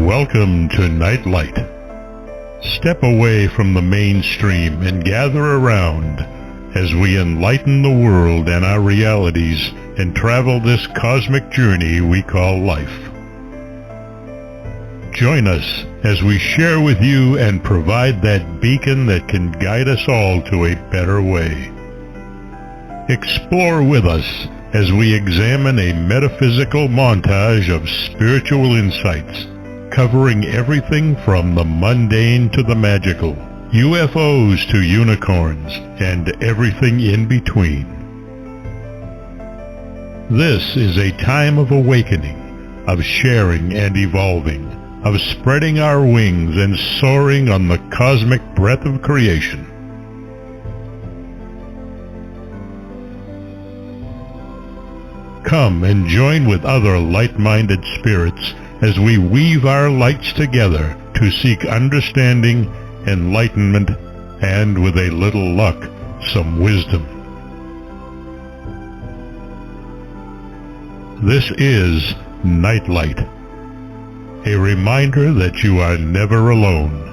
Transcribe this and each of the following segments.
Welcome to Nightlight. Step away from the mainstream and gather around as we enlighten the world and our realities and travel this cosmic journey we call life. Join us as we share with you and provide that beacon that can guide us all to a better way. Explore with us as we examine a metaphysical montage of spiritual insights, covering everything from the mundane to the magical, UFOs to unicorns, and everything in between. This is a time of awakening, of sharing and evolving, of spreading our wings and soaring on the cosmic breath of creation. Come and join with other light-minded spirits as we weave our lights together to seek understanding, enlightenment, and with a little luck, some wisdom. This is Nightlight, a reminder that you are never alone.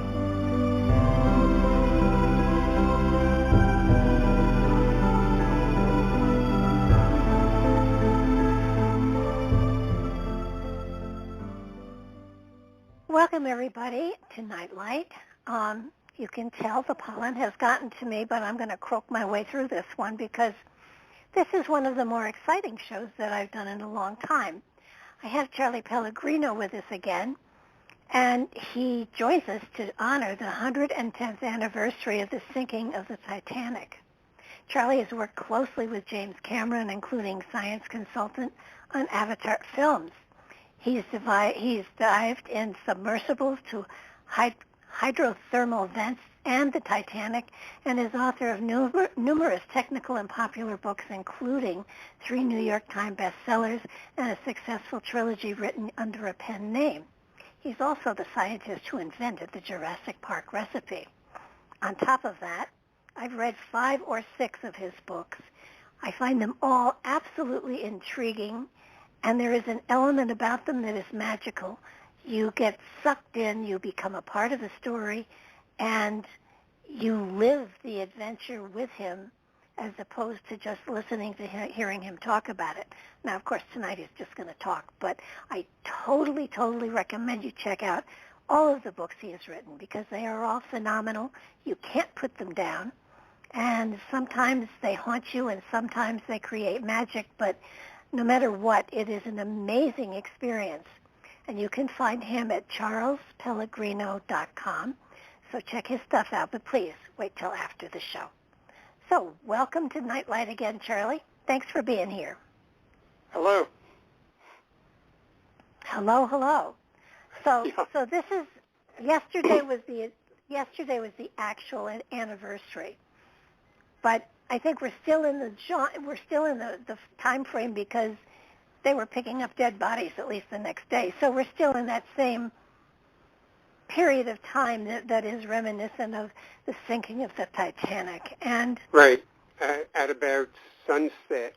Welcome, everybody, to Nightlight. You can tell the pollen has gotten to me, but I'm going to croak my way through this one because this is one of the more exciting shows that I've done in a long time. I have Charlie Pellegrino with us again, and he joins us to honor the 110th anniversary of the sinking of the Titanic. Charlie has worked closely with James Cameron, including science consultant on Avatar films. He's dived in submersibles to hydrothermal vents and the Titanic, and is author of numerous technical and popular books, including 3 New York Times bestsellers and a successful trilogy written under a pen name. He's also the scientist who invented the Jurassic Park recipe. On top of that, I've read 5 or 6 of his books. I find them all absolutely intriguing, and there is an element about them that is magical. You get sucked in, you become a part of the story, and you live the adventure with him as opposed to just listening to hearing him talk about it. Now, of course, tonight he's just going to talk, but I totally recommend you check out all of the books he has written because they are all phenomenal. You can't put them down, and sometimes they haunt you and sometimes they create magic, but no matter what, it is an amazing experience. And you can find him at charlespellegrino.com. So check his stuff out, but please wait till after the show. So welcome to Nightlight again, Charlie. Thanks for being here. Hello. Hello. So this is yesterday was the actual anniversary, but I think we're still in the time frame because they were picking up dead bodies at least the next day. So we're still in that same period of time that is reminiscent of the sinking of the Titanic. And right at about sunset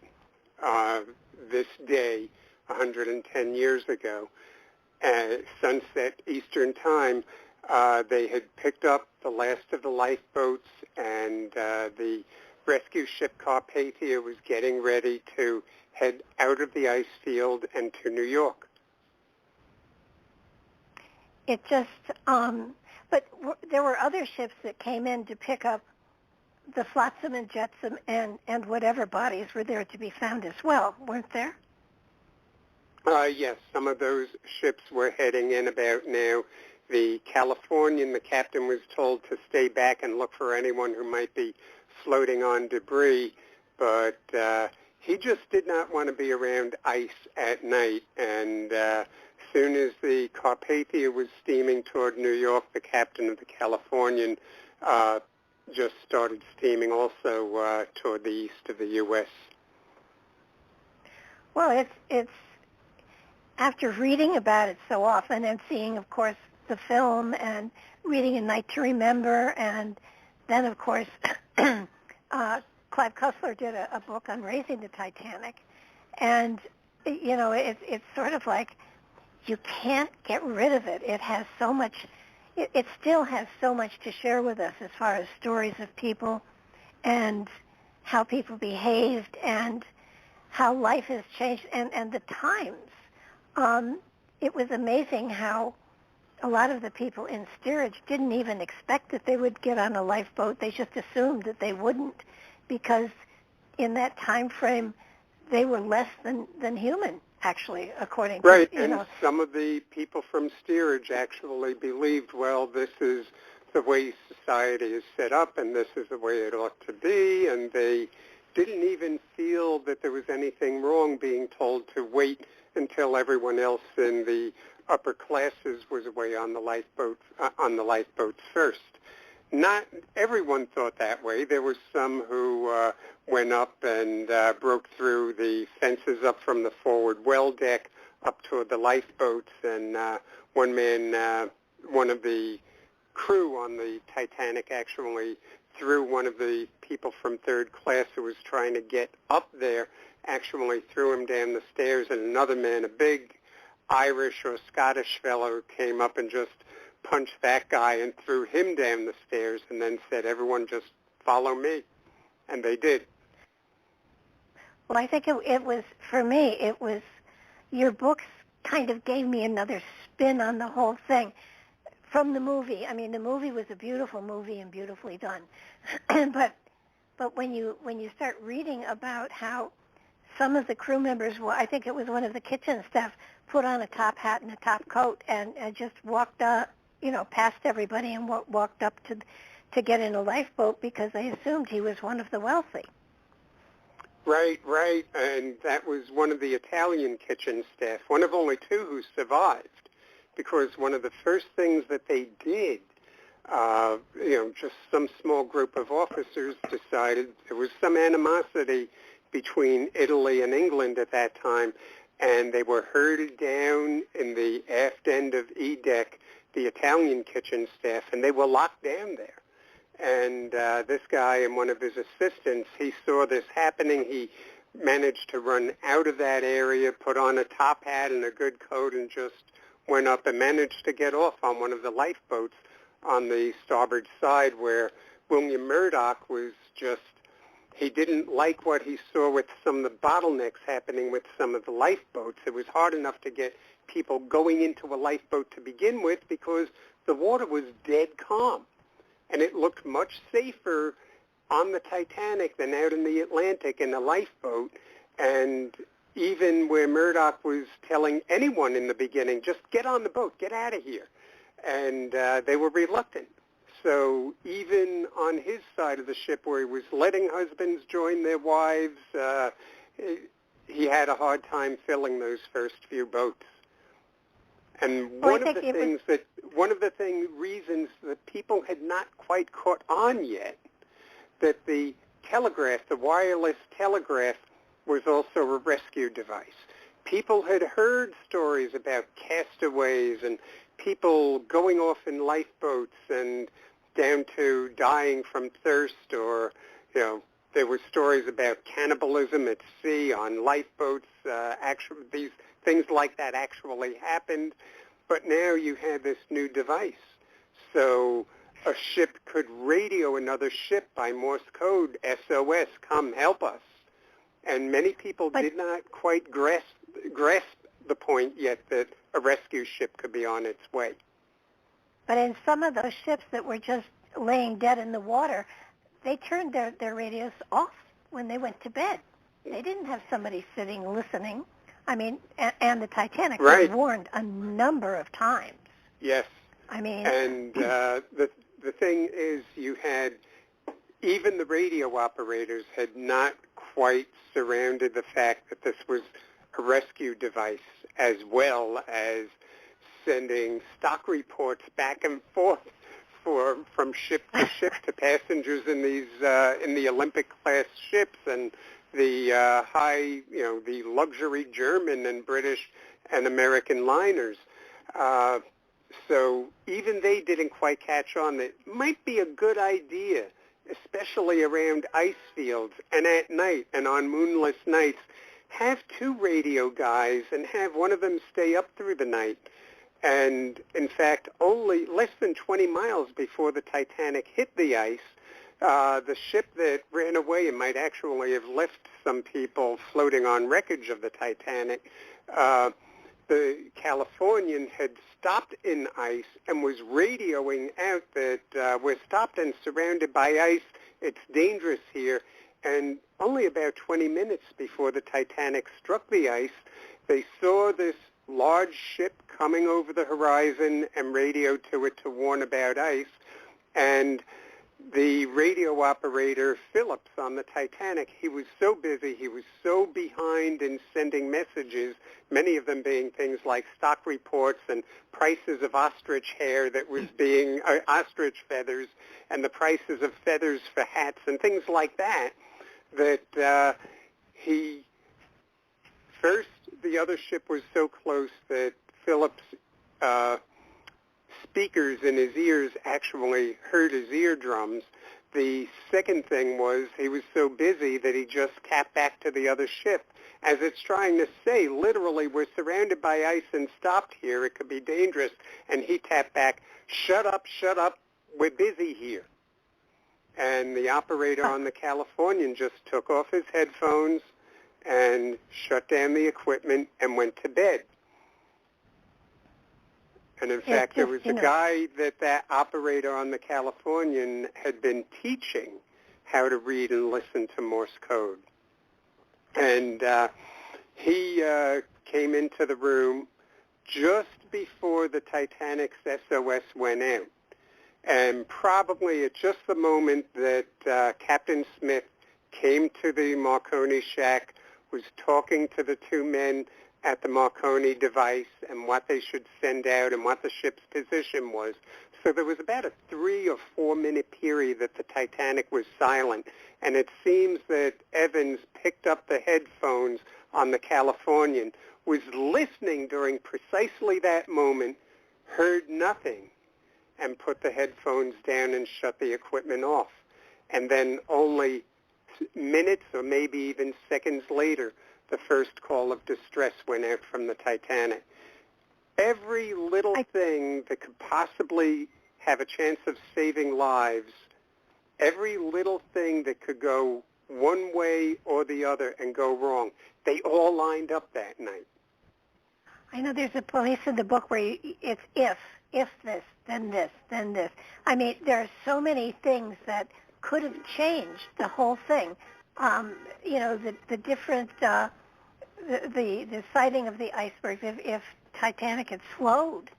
this day, 110 years ago, sunset Eastern time, they had picked up the last of the lifeboats, and the rescue ship Carpathia was getting ready to head out of the ice field and to New York. It just, but there were other ships that came in to pick up the flotsam and jetsam and whatever bodies were there to be found as well, weren't there? Yes, some of those ships were heading in about now. The Californian, the captain was told to stay back and look for anyone who might be floating on debris, but he just did not want to be around ice at night, and soon as the Carpathia was steaming toward New York, the captain of the Californian just started steaming also toward the east of the U.S. Well, it's after reading about it so often and seeing, of course, the film and reading A Night to Remember, and then, of course, Clive Cussler did a book on raising the Titanic, and you know, it's sort of like you can't get rid of it. It has so much, it still has so much to share with us as far as stories of people and how people behaved and how life has changed and the times. It was amazing how a lot of the people in steerage didn't even expect that they would get on a lifeboat. They just assumed that they wouldn't because in that time frame they were less than human, actually, according to, right. And some of the people from steerage actually believed, well, this is the way society is set up and this is the way it ought to be, and they didn't even feel that there was anything wrong being told to wait until everyone else in the upper classes was away on the lifeboats first. Not everyone thought that way. There were some who went up and broke through the fences up from the forward well deck up toward the lifeboats, and one man, one of the crew on the Titanic actually threw one of the people from third class who was trying to get up there, actually threw him down the stairs, and another man, a big Irish or Scottish fellow, came up and just punched that guy and threw him down the stairs and then said, everyone just follow me. And they did. Well, I think it was, for me, it was, your books kind of gave me another spin on the whole thing. From the movie, I mean, the movie was a beautiful movie and beautifully done. but when you start reading about how some of the crew members, well, I think it was one of the kitchen staff, put on a top hat and a top coat and just walked past everybody and walked up to get in a lifeboat because they assumed he was one of the wealthy. Right. And that was one of the Italian kitchen staff, one of only two who survived, because one of the first things that they did, just some small group of officers decided there was some animosity between Italy and England at that time, and they were herded down in the aft end of E deck, the Italian kitchen staff, and they were locked down there. And this guy and one of his assistants, he saw this happening. He managed to run out of that area, put on a top hat and a good coat, and just went up and managed to get off on one of the lifeboats on the starboard side, where William Murdoch was just, he didn't like what he saw with some of the bottlenecks happening with some of the lifeboats. It was hard enough to get people going into a lifeboat to begin with because the water was dead calm. And it looked much safer on the Titanic than out in the Atlantic in a lifeboat. And even where Murdoch was telling anyone in the beginning, just get on the boat, get out of here. And they were reluctant. So even on his side of the ship where he was letting husbands join their wives, he had a hard time filling those first few boats. And one of the reasons that people had not quite caught on yet, that the telegraph, the wireless telegraph, was also a rescue device. People had heard stories about castaways and people going off in lifeboats and down to dying from thirst, or, there were stories about cannibalism at sea on lifeboats. These things like that actually happened. But now you have this new device. So a ship could radio another ship by Morse code, SOS, come help us. And many people did not quite grasp the point yet that a rescue ship could be on its way. But in some of those ships that were just laying dead in the water, they turned their radios off when they went to bed. They didn't have somebody sitting listening. I mean, and the Titanic was warned a number of times. Yes. I mean, and the thing is, you had, even the radio operators had not quite surrounded the fact that this was a rescue device, as well as sending stock reports back and forth from ship to ship to passengers in these in the Olympic class ships and the the luxury German and British and American liners. So even they didn't quite catch on that it might be a good idea, especially around ice fields and at night and on moonless nights, have two radio guys and have one of them stay up through the night. And, in fact, only less than 20 miles before the Titanic hit the ice, the ship that ran away and might actually have left some people floating on wreckage of the Titanic, the Californian had stopped in ice and was radioing out that we're stopped and surrounded by ice. It's dangerous here. And only about 20 minutes before the Titanic struck the ice, they saw this large ship coming over the horizon and radioed to it to warn about ice. And the radio operator, Phillips, on the Titanic, he was so busy, he was so behind in sending messages, many of them being things like stock reports and prices of ostrich hair that was being, ostrich feathers, and the prices of feathers for hats and things like that, that he, first, the other ship was so close that Phillips' speakers in his ears actually heard his eardrums. The second thing was he was so busy that he just tapped back to the other ship as it's trying to say, literally, we're surrounded by ice and stopped here. It could be dangerous. And he tapped back, shut up, we're busy here. And the operator on the Californian just took off his headphones and shut down the equipment and went to bed. And in fact, there was a guy that operator on the Californian had been teaching how to read and listen to Morse code. And he came into the room just before the Titanic's SOS went out. And probably at just the moment that Captain Smith came to the Marconi shack, was talking to the two men at the Marconi device and what they should send out and what the ship's position was. So there was about a 3 or 4 minute period that the Titanic was silent. And it seems that Evans picked up the headphones on the Californian, was listening during precisely that moment, heard nothing, and put the headphones down and shut the equipment off. And then only minutes or maybe even seconds later, the first call of distress went out from the Titanic. Every little thing that could possibly have a chance of saving lives, every little thing that could go one way or the other and go wrong, they all lined up that night. I know there's a place in the book where it's if this, then this, then this. I mean, there are so many things that could have changed the whole thing. The different, the sighting of the icebergs, if Titanic had slowed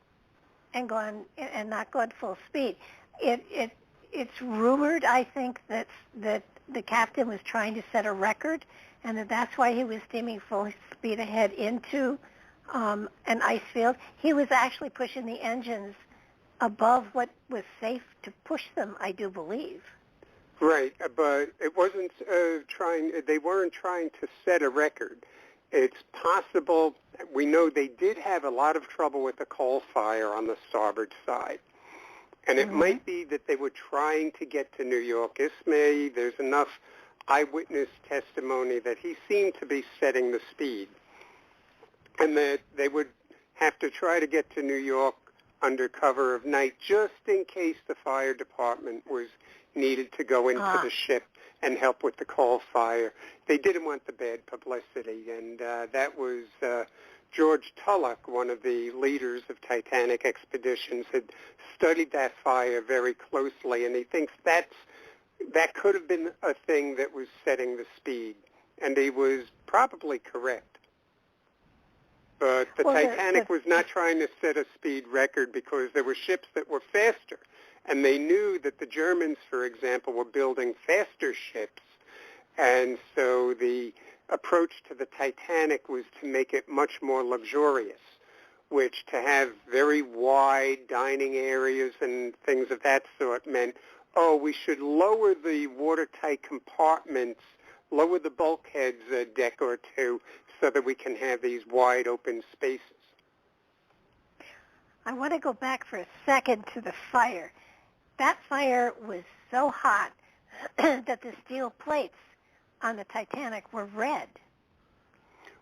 and gone and not gone full speed, it's rumored, I think, that the captain was trying to set a record, and that's why he was steaming full speed ahead into an ice field. He was actually pushing the engines above what was safe to push them, I do believe. Right, but it wasn't they weren't trying to set a record. It's possible, we know they did have a lot of trouble with the coal fire on the starboard side. And it might be that they were trying to get to New York. There's enough eyewitness testimony that he seemed to be setting the speed. And that they would have to try to get to New York under cover of night just in case the fire department was needed to go into the ship and help with the coal fire. They didn't want the bad publicity, and that was George Tulloch, one of the leaders of Titanic expeditions, had studied that fire very closely, and he thinks that could have been a thing that was setting the speed, and he was probably correct. But the Titanic was not trying to set a speed record because there were ships that were faster. And they knew that the Germans, for example, were building faster ships. And so the approach to the Titanic was to make it much more luxurious, which to have very wide dining areas and things of that sort meant, we should lower the watertight compartments, lower the bulkheads a deck or two, so that we can have these wide open spaces. I want to go back for a second to the fire. That fire was so hot that the steel plates on the Titanic were red.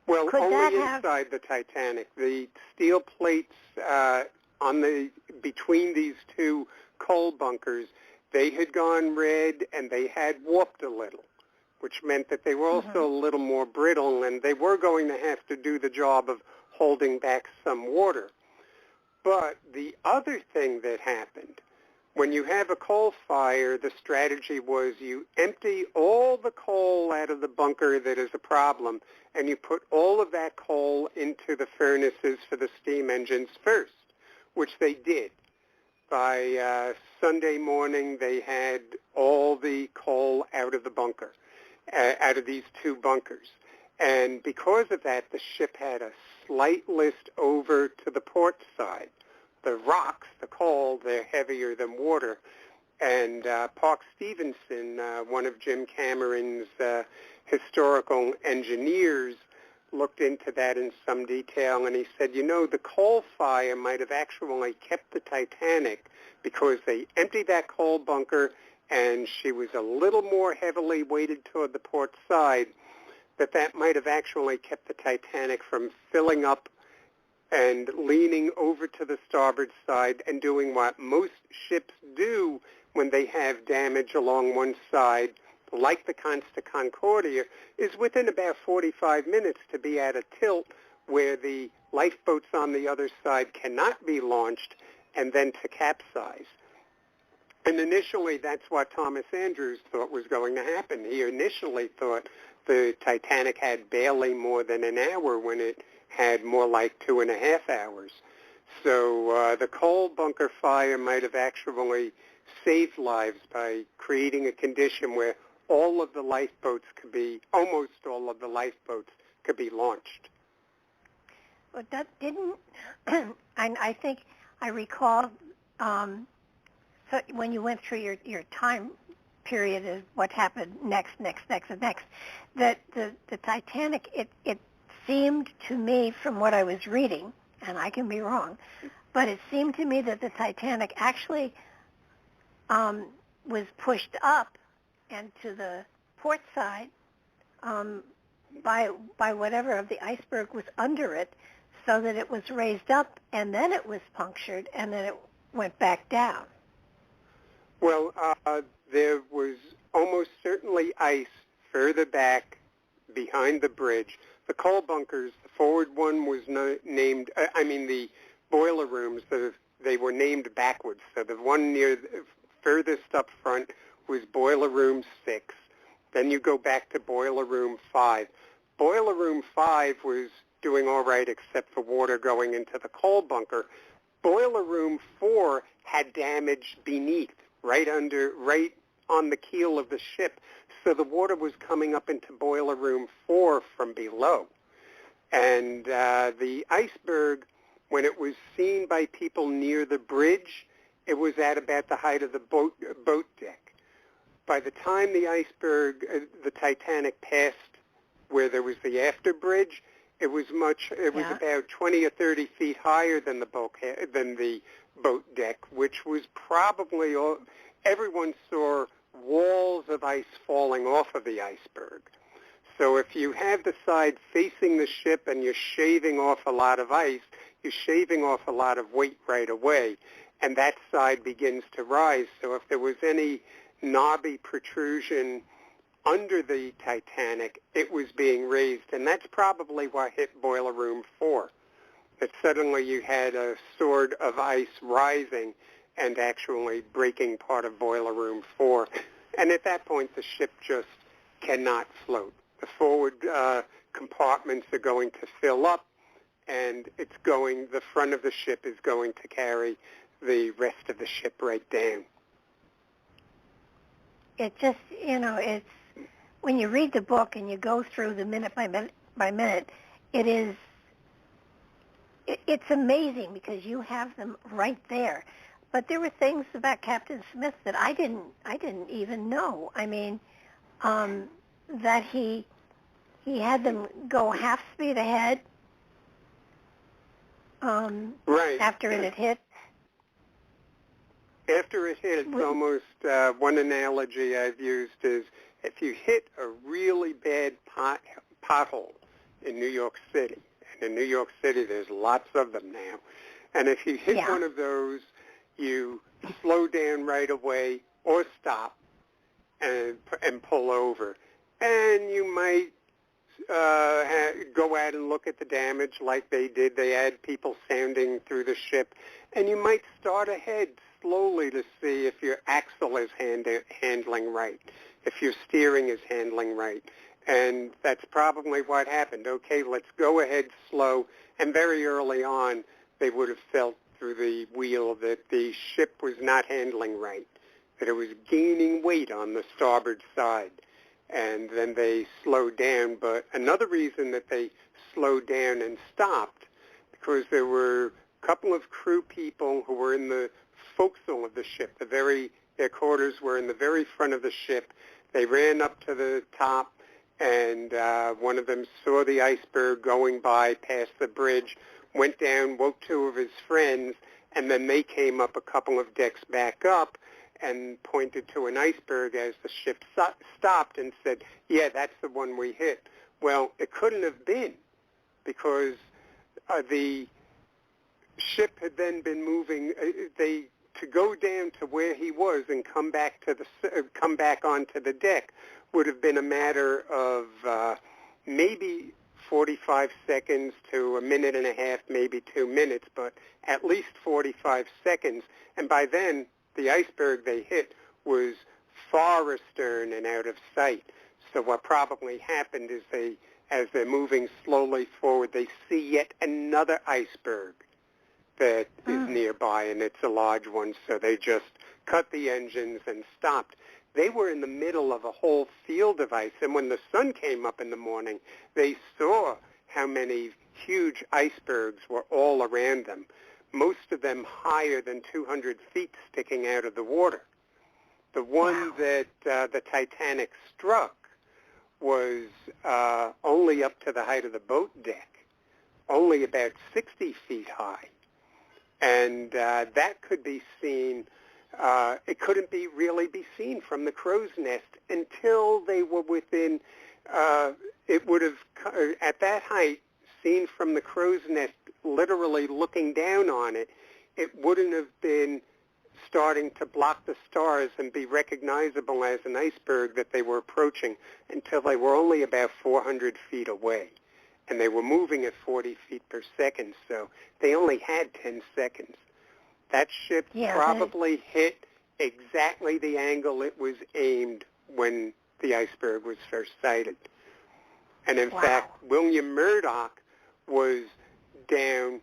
Well, Could only that have... inside the Titanic. The steel plates between these two coal bunkers, they had gone red and they had warped a little, which meant that they were also a little more brittle, and they were going to have to do the job of holding back some water. But the other thing that happened, when you have a coal fire, the strategy was you empty all the coal out of the bunker that is a problem, and you put all of that coal into the furnaces for the steam engines first, which they did. By Sunday morning, they had all the coal out of the bunker, out of these two bunkers. And because of that, the ship had a slight list over to the port side. The rocks, the coal, they're heavier than water. And Park Stevenson, one of Jim Cameron's historical engineers, looked into that in some detail, and he said, the coal fire might have actually kept the Titanic because they emptied that coal bunker and she was a little more heavily weighted toward the port side, that might have actually kept the Titanic from filling up and leaning over to the starboard side and doing what most ships do when they have damage along one side, like the Consta Concordia, is within about 45 minutes to be at a tilt where the lifeboats on the other side cannot be launched and then to capsize. And initially, that's what Thomas Andrews thought was going to happen. He initially thought the Titanic had barely more than an hour when it had more like 2.5 hours. So the coal bunker fire might have actually saved lives by creating a condition where all of the lifeboats could be, almost all of the lifeboats could be launched. Well, that didn't, I think I recall, so when you went through your time period of what happened next, that the Titanic, it seemed to me from what I was reading, and I can be wrong, but it seemed to me that the Titanic actually was pushed up and to the port side by whatever of the iceberg was under it, so that it was raised up and then it was punctured and then it went back down. Well, there was almost certainly ice further back behind the bridge. The coal bunkers, the forward one was named, the boiler rooms, they were named backwards. So the one near furthest up front was Boiler Room 6. Then you go back to Boiler Room 5. Boiler Room 5 was doing all right except for water going into the coal bunker. Boiler Room 4 had damage beneath, right on the keel of the ship. So the water was coming up into Boiler Room 4 from below. And the iceberg, when it was seen by people near the bridge, it was at about the height of the boat deck. By the time the iceberg, the Titanic passed where there was the after bridge, it was about 20 or 30 feet higher than the boat deck, which was probably everyone saw walls of ice falling off of the iceberg. So if you have the side facing the ship and you're shaving off a lot of ice, you're shaving off a lot of weight right away, and that side begins to rise. So if there was any knobby protrusion under the Titanic, it was being raised, and that's probably what hit Boiler Room 4, that suddenly you had a sword of ice rising and actually breaking part of Boiler Room 4. And at that point, the ship just cannot float. The forward compartments are going to fill up, and the front of the ship is going to carry the rest of the ship right down. It just, it's, when you read the book and you go through the minute by minute, it's amazing because you have them right there. But there were things about Captain Smith that I didn't even know. I mean, that he had them go half speed ahead right after it had hit. After it hit, it's almost one analogy I've used is if you hit a really bad pothole in New York City. And in New York City, there's lots of them now. And if you hit one of those, you slow down right away or stop and pull over. And you might go out and look at the damage like they did. They had people sounding through the ship. And you might start ahead slowly to see if your axle is handling right, if your steering is handling right. And that's probably what happened. Okay, let's go ahead slow. And very early on, they would have felt through the wheel that the ship was not handling right, that it was gaining weight on the starboard side. And then they slowed down. But another reason that they slowed down and stopped, because there were a couple of crew people who were in the forecastle of the ship. Their quarters were in the very front of the ship. They ran up to the top, and one of them saw the iceberg going by past the bridge, went down, woke two of his friends, and then they came up a couple of decks back up and pointed to an iceberg as the ship stopped and said, yeah, that's the one we hit. Well, it couldn't have been, because the ship had then been moving. To go down to where he was and come back onto the deck would have been a matter of maybe 45 seconds to a minute and a half, maybe 2 minutes, but at least 45 seconds. And by then, the iceberg they hit was far astern and out of sight. So what probably happened is as they're moving slowly forward, they see yet another iceberg that is nearby, and it's a large one, so they just cut the engines and stopped. They were in the middle of a whole field of ice, and when the sun came up in the morning, they saw how many huge icebergs were all around them, most of them higher than 200 feet sticking out of the water. The one that the Titanic struck was only up to the height of the boat deck, only about 60 feet high. And that could be seen, it couldn't really be seen from the crow's nest until they were within, it would have, at that height, seen from the crow's nest, literally looking down on it, it wouldn't have been starting to block the stars and be recognizable as an iceberg that they were approaching until they were only about 400 feet away. And they were moving at 40 feet per second, so they only had 10 seconds. That ship probably hit exactly the angle it was aimed when the iceberg was first sighted. And in fact, William Murdoch was down,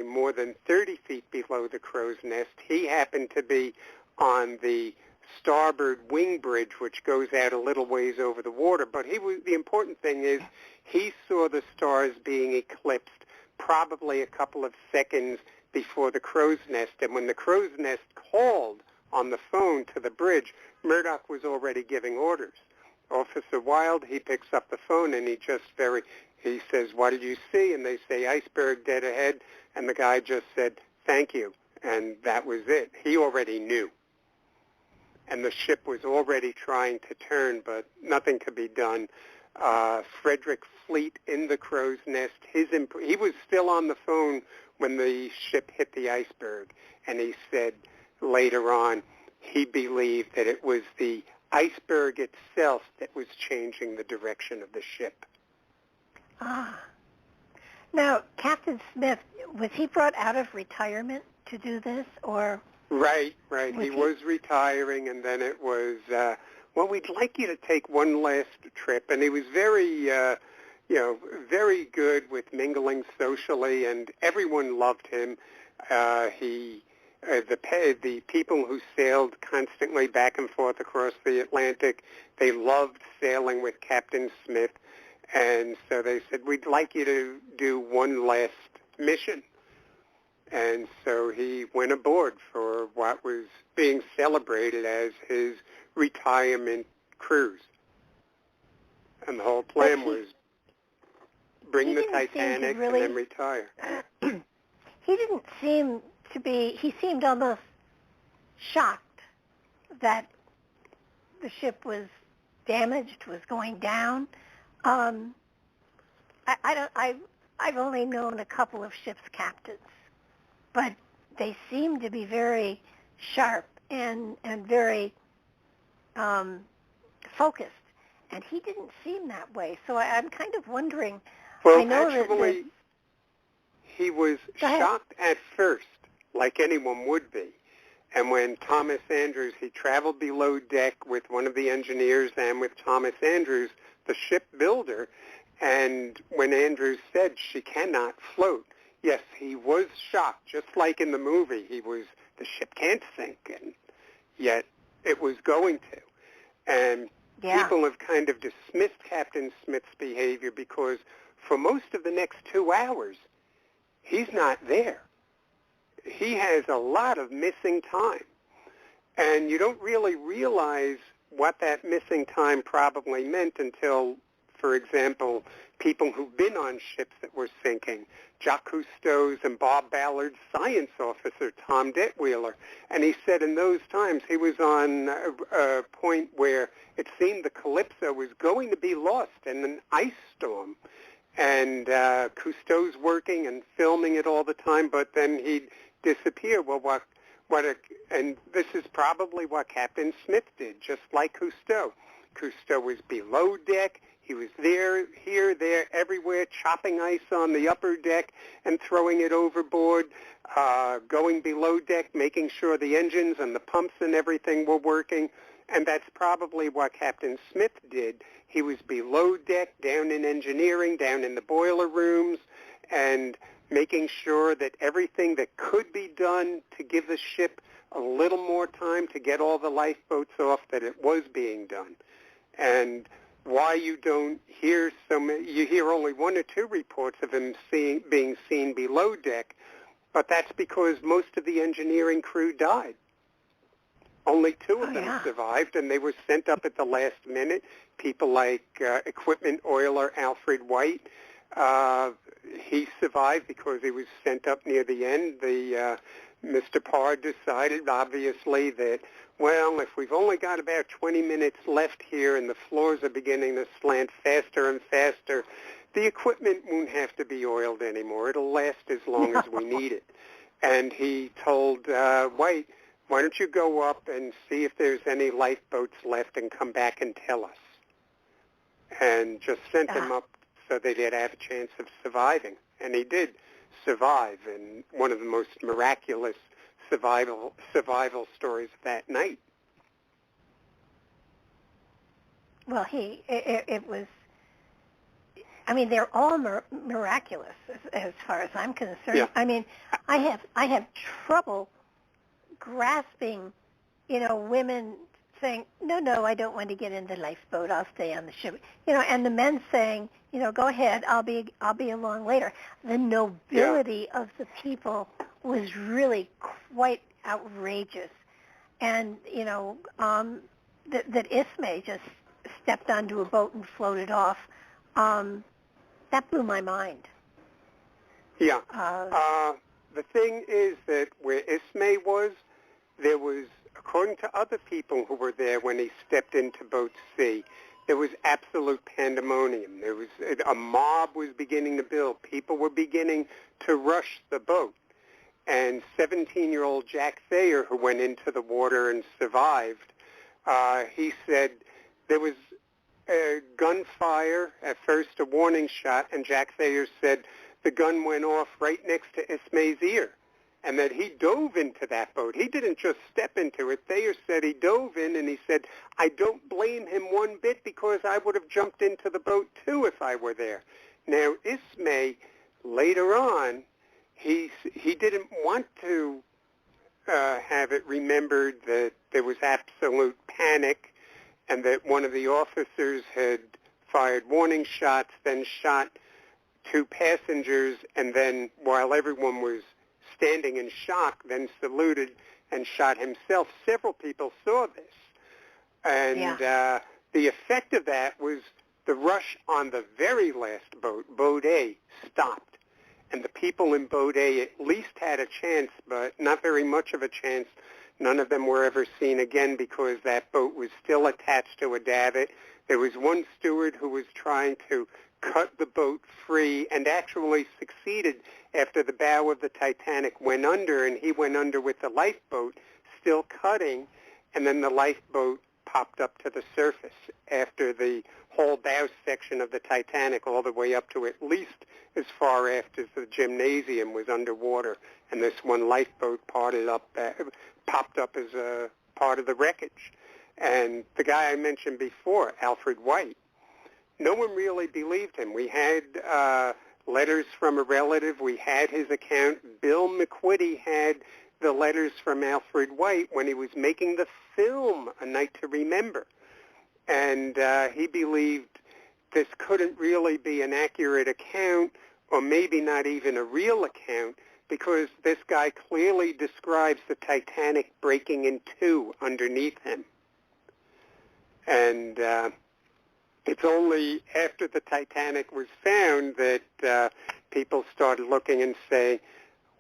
more than 30 feet below the crow's nest. He happened to be on the starboard wing bridge, which goes out a little ways over the water. But the important thing is he saw the stars being eclipsed probably a couple of seconds before the crow's nest. And when the crow's nest called on the phone to the bridge, Murdoch was already giving orders. Officer Wilde, he picks up the phone and he says, what did you see? And they say, iceberg dead ahead. And the guy just said, thank you. And that was it. He already knew. And the ship was already trying to turn, but nothing could be done. Frederick Fleet in the crow's nest, he was still on the phone when the ship hit the iceberg, and he said later on he believed that it was the iceberg itself that was changing the direction of the ship. Now, Captain Smith, was he brought out of retirement to do this, or? Right. He was retiring, and then it was, we'd like you to take one last trip. And he was very, very good with mingling socially, and everyone loved him. The people who sailed constantly back and forth across the Atlantic, they loved sailing with Captain Smith. And so they said, we'd like you to do one last mission. And so he went aboard for what was being celebrated as his retirement cruise. And the whole plan was bring the Titanic and then retire. He didn't seem to be, he seemed almost shocked that the ship was damaged, was going down. I I've only known a couple of ship's captains, but they seem to be very sharp and very focused, and he didn't seem that way. So I'm kind of wondering. Well, I know actually, he was shocked at first, like anyone would be. And when Thomas Andrews, he traveled below deck with one of the engineers and with Thomas Andrews, the ship builder, and when Andrews said she cannot float, yes, he was shocked, just like in the movie. The ship can't sink, and yet it was going to. And people have kind of dismissed Captain Smith's behavior because for most of the next 2 hours, he's not there. He has a lot of missing time. And you don't really realize what that missing time probably meant until, for example, people who've been on ships that were sinking, Jacques Cousteau's and Bob Ballard's science officer, Tom Detweiler. And he said in those times he was on a point where it seemed the Calypso was going to be lost in an ice storm. And Cousteau's working and filming it all the time, but then he'd disappear. Well, and this is probably what Captain Smith did, just like Cousteau. Cousteau was below deck. He was there, here, there, everywhere, chopping ice on the upper deck and throwing it overboard, going below deck, making sure the engines and the pumps and everything were working. And that's probably what Captain Smith did. He was below deck, down in engineering, down in the boiler rooms, and making sure that everything that could be done to give the ship a little more time to get all the lifeboats off, that it was being done. And why you don't hear so many, you hear only 1 or 2 reports of him being seen below deck, but that's because most of the engineering crew died. Only 2 of them survived, and they were sent up at the last minute. People like equipment oiler Alfred White, he survived because he was sent up near the end. Mr. Parr decided, obviously, that, well, if we've only got about 20 minutes left here and the floors are beginning to slant faster and faster, the equipment won't have to be oiled anymore. It'll last as long as we need it. And he told White, why don't you go up and see if there's any lifeboats left and come back and tell us? And just sent him up so that he'd have a chance of surviving. And he did survive in one of the most miraculous survival stories of that night. Well, it was, I mean, they're all miraculous as far as I'm concerned. Yeah. I mean, I have trouble grasping, women saying, no, I don't want to get in the lifeboat. I'll stay on the ship. And the men saying, go ahead. I'll be along later. The nobility of the people was really quite outrageous. And, that Ismay just stepped onto a boat and floated off, that blew my mind. Yeah. The thing is that where Ismay was, there was, according to other people who were there when he stepped into Boat C, there was absolute pandemonium. There was a mob was beginning to build. People were beginning to rush the boat. And 17-year-old Jack Thayer, who went into the water and survived, he said there was a gunfire, at first a warning shot, and Jack Thayer said the gun went off right next to Ismay's ear, and that he dove into that boat. He didn't just step into it. Thayer said he dove in, and he said, I don't blame him one bit because I would have jumped into the boat too if I were there. Now, Ismay, later on, he didn't want to have it remembered that there was absolute panic and that one of the officers had fired warning shots, then shot 2 passengers, and then while everyone was standing in shock, then saluted and shot himself. Several people saw this. And the effect of that was the rush on the very last boat, Boat A, stopped. And the people in Boat A at least had a chance, but not very much of a chance. None of them were ever seen again because that boat was still attached to a davit. There was one steward who was trying to cut the boat free and actually succeeded after the bow of the Titanic went under, and he went under with the lifeboat still cutting, and then the lifeboat popped up to the surface after the whole bow section of the Titanic all the way up to at least as far after the gymnasium was underwater, and this one lifeboat popped up as a part of the wreckage. And the guy I mentioned before, Alfred White, no one really believed him. We had letters from a relative. We had his account. Bill McQuitty had the letters from Alfred White when he was making the film A Night to Remember. And he believed this couldn't really be an accurate account, or maybe not even a real account, because this guy clearly describes the Titanic breaking in two underneath him. And it's only after the Titanic was found that people started looking and saying,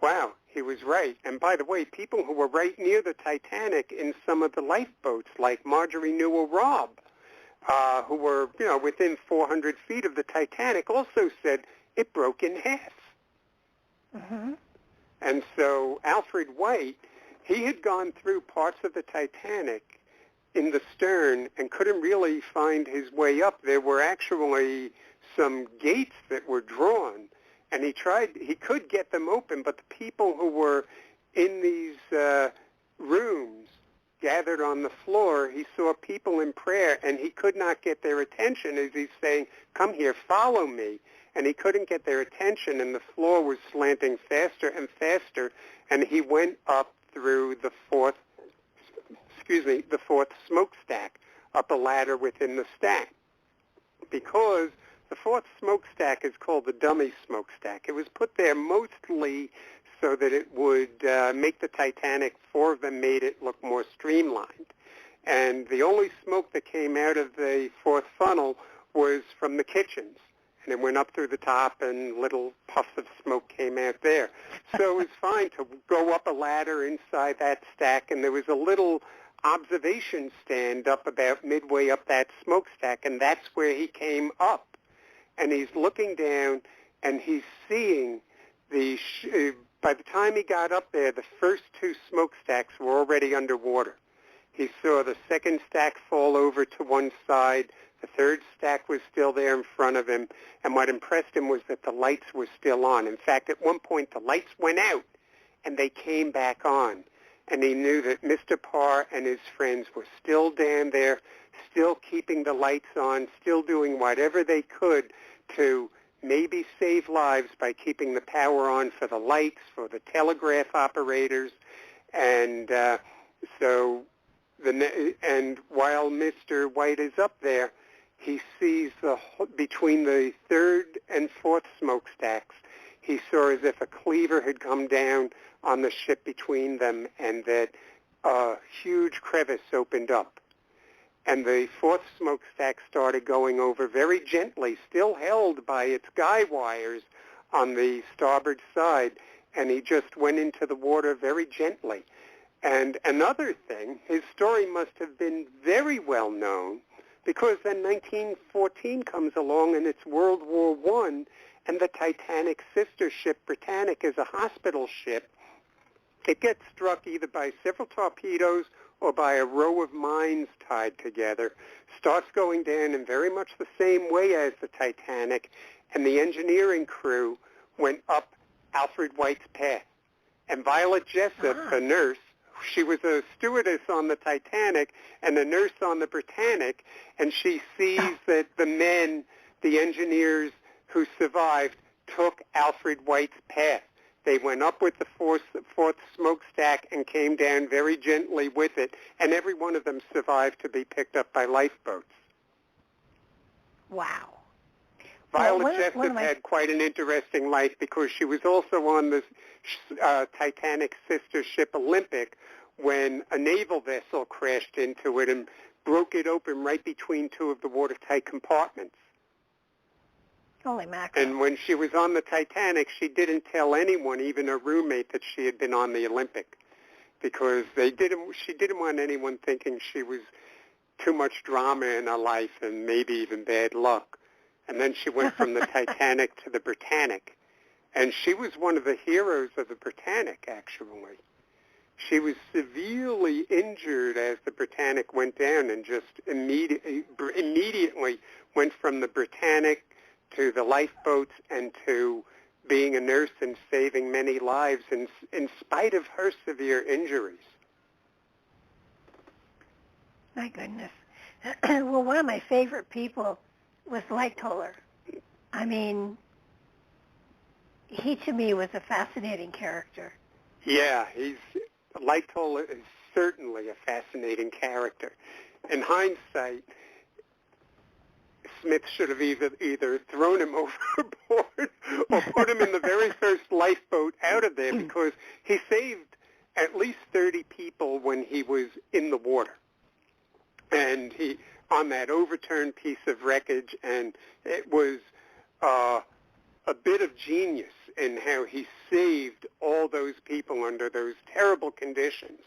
wow, he was right. And by the way, people who were right near the Titanic in some of the lifeboats, like Marjorie Newell Robb, who were, within 400 feet of the Titanic, also said it broke in half. Mm-hmm. And so Alfred White, he had gone through parts of the Titanic in the stern and couldn't really find his way up. There were actually some gates that were drawn, and he could get them open, but the people who were in these rooms gathered on the floor, he saw people in prayer, and he could not get their attention as he's saying, come here, follow me. And he couldn't get their attention, and the floor was slanting faster and faster, and he went up through the fourth smokestack, up a ladder within the stack. Because the fourth smokestack is called the Dummy Smokestack. It was put there mostly so that it would make the Titanic, four of them made it look more streamlined. And the only smoke that came out of the fourth funnel was from the kitchens. And it went up through the top, and little puffs of smoke came out there. So it was fine to go up a ladder inside that stack, and there was a little observation stand up about midway up that smokestack, and that's where he came up. And he's looking down, and he's seeing by the time he got up there, the first two smokestacks were already underwater. He saw the second stack fall over to one side. The third stack was still there in front of him, and what impressed him was that the lights were still on. In fact, at one point, the lights went out, and they came back on. And he knew that Mr. Parr and his friends were still down there, still keeping the lights on, still doing whatever they could to maybe save lives by keeping the power on for the lights, for the telegraph operators. And and while Mr. White is up there, he sees between the third and fourth smokestacks, he saw as if a cleaver had come down on the ship between them, and that a huge crevice opened up. And the fourth smokestack started going over very gently, still held by its guy wires on the starboard side, and he just went into the water very gently. And another thing, his story must have been very well known, because then 1914 comes along, and it's World War I, and the Titanic sister ship, Britannic, is a hospital ship. It gets struck either by several torpedoes or by a row of mines tied together, starts going down in very much the same way as the Titanic, and the engineering crew went up Alfred White's path. And Violet Jessup, a nurse, she was a stewardess on the Titanic and a nurse on the Britannic, and she sees that the men, the engineers who survived, took Alfred White's path. They went up with the fourth smokestack and came down very gently with it, and every one of them survived to be picked up by lifeboats. Wow. Violet Jessup had quite an interesting life, because she was also on the Titanic sister ship Olympic when a naval vessel crashed into it and broke it open right between two of the watertight compartments. Holy mackerel. And when she was on the Titanic, she didn't tell anyone, even her roommate, that she had been on the Olympic, because she didn't want anyone thinking she was too much drama in her life and maybe even bad luck. And then she went from the Titanic to the Britannic. And she was one of the heroes of the Britannic, actually. She was severely injured as the Britannic went down and just immediately went from the Britannic to the lifeboats and to being a nurse and saving many lives in spite of her severe injuries. My goodness. Well, one of my favorite people was Lightoller. I mean, he to me was a fascinating character. Yeah, Lightoller is certainly a fascinating character. In hindsight, Smith should have either thrown him overboard or put him in the very first lifeboat out of there, because he saved at least 30 people when he was in the water. And he on that overturned piece of wreckage, and it was a bit of genius in how he saved all those people under those terrible conditions.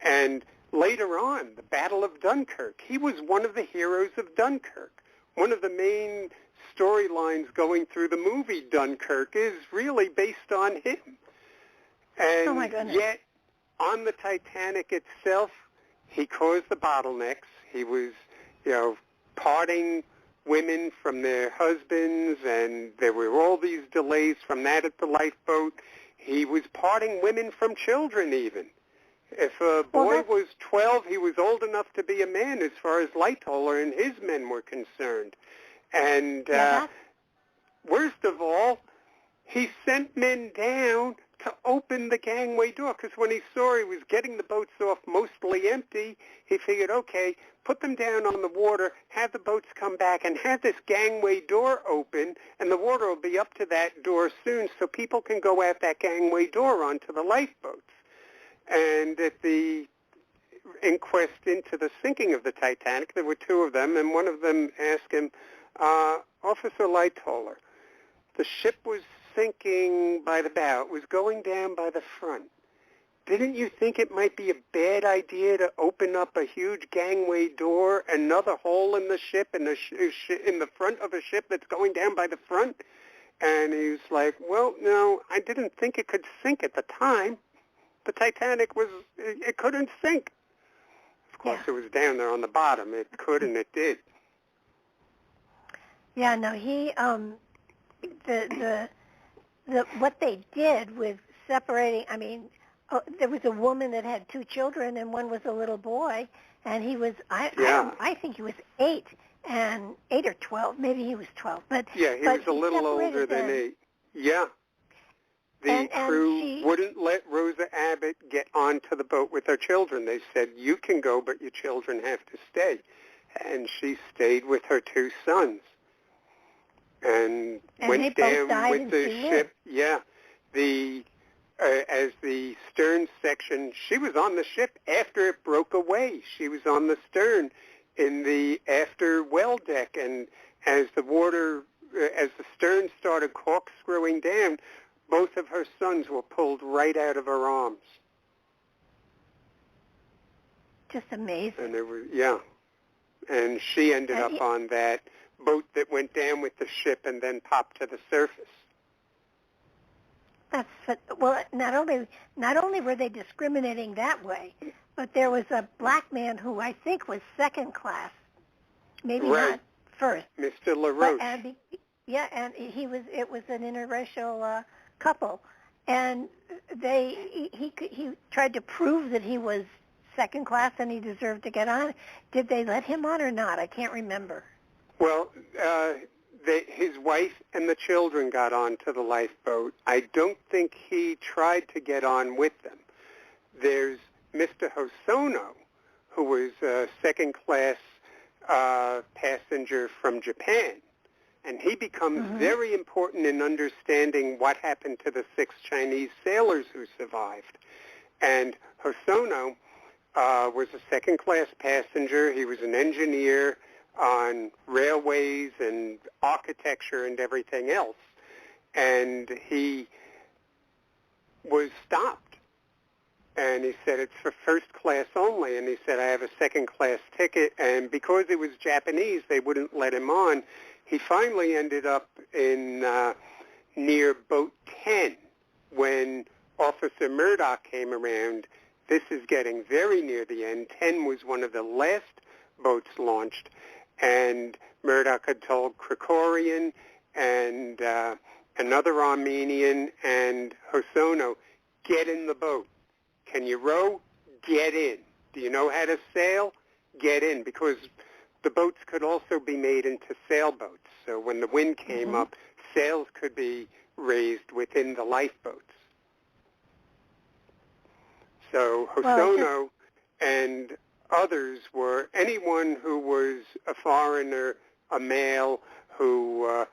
And later on, the Battle of Dunkirk, he was one of the heroes of Dunkirk. One of the main storylines going through the movie Dunkirk is really based on him. And oh my goodness. Yet, on the Titanic itself, he caused the bottlenecks. He was, parting women from their husbands, and there were all these delays from that at the lifeboat. He was parting women from children even. If a boy was 12, he was old enough to be a man as far as Lightoller and his men were concerned. And worst of all, he sent men down to open the gangway door, because when he saw he was getting the boats off mostly empty, he figured, okay, put them down on the water, have the boats come back, and have this gangway door open, and the water will be up to that door soon so people can go out that gangway door onto the lifeboats. And at the inquest into the sinking of the Titanic, there were two of them, and one of them asked him, Officer Lightoller, the ship was sinking by the bow. It was going down by the front. Didn't you think it might be a bad idea to open up a huge gangway door, another hole in the ship, in the front of a ship that's going down by the front? And he was like, well, no, I didn't think it could sink at the time. The Titanic it couldn't sink. Of course, It was down there on the bottom. It could and it did. Yeah, no, he, what they did with separating, I mean, there was a woman that had two children, and one was a little boy, and he was, I think he was 8 or 12, maybe he was 12. But he was a little older than 8. Yeah. The crew wouldn't let Rosa Abbott get onto the boat with her children. They said, you can go, but your children have to stay. And she stayed with her two sons. And went down with the ship. Yeah. As the stern section, she was on the ship after it broke away. She was on the stern in the after well deck. And as the stern started corkscrewing down, both of her sons were pulled right out of her arms. Just amazing. And and she ended up on that boat that went down with the ship and then popped to the surface. Well, not only were they discriminating that way, but there was a black man who I think was second class, maybe not first. Mr. LaRoche. And it was an interracial couple, and he tried to prove that he was second class and he deserved to get on. Did they let him on or not? I can't remember. Well, his wife and the children got onto the lifeboat. I don't think he tried to get on with them. There's Mr. Hosono, who was a second-class passenger from Japan, and he becomes very important in understanding what happened to the 6 Chinese sailors who survived. And Hosono was a second-class passenger. He was an engineer on railways and architecture and everything else. And he was stopped. And he said, it's for first class only. And he said, I have a second-class ticket. And because it was Japanese, they wouldn't let him on. he finally ended up in near boat 10 when Officer Murdoch came around. This is getting very near the end. 10 was one of the last boats launched, and Murdoch had told Krikorian and another Armenian and Hosono, get in the boat. Can you row? Get in. Do you know how to sail? Get in, because the boats could also be made into sailboats. So when the wind came up, sails could be raised within the lifeboats. So Hosono and others were anyone who was a foreigner, a male who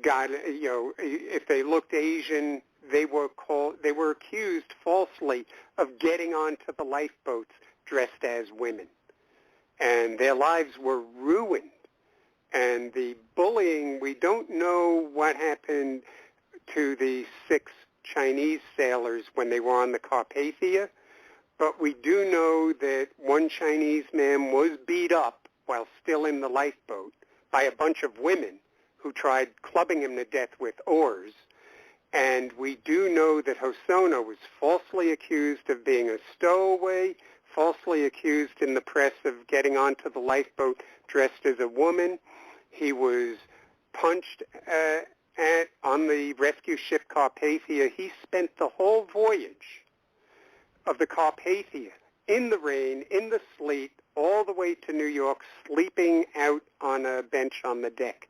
got, if they looked Asian, they were accused falsely of getting onto the lifeboats dressed as women. And their lives were ruined. And the bullying, we don't know what happened to the 6 Chinese sailors when they were on the Carpathia, but we do know that one Chinese man was beat up while still in the lifeboat by a bunch of women who tried clubbing him to death with oars. And we do know that Hosono was falsely accused of being a stowaway, falsely accused in the press of getting onto the lifeboat dressed as a woman. He was punched on the rescue ship Carpathia. He spent the whole voyage of the Carpathia in the rain, in the sleet, all the way to New York, sleeping out on a bench on the deck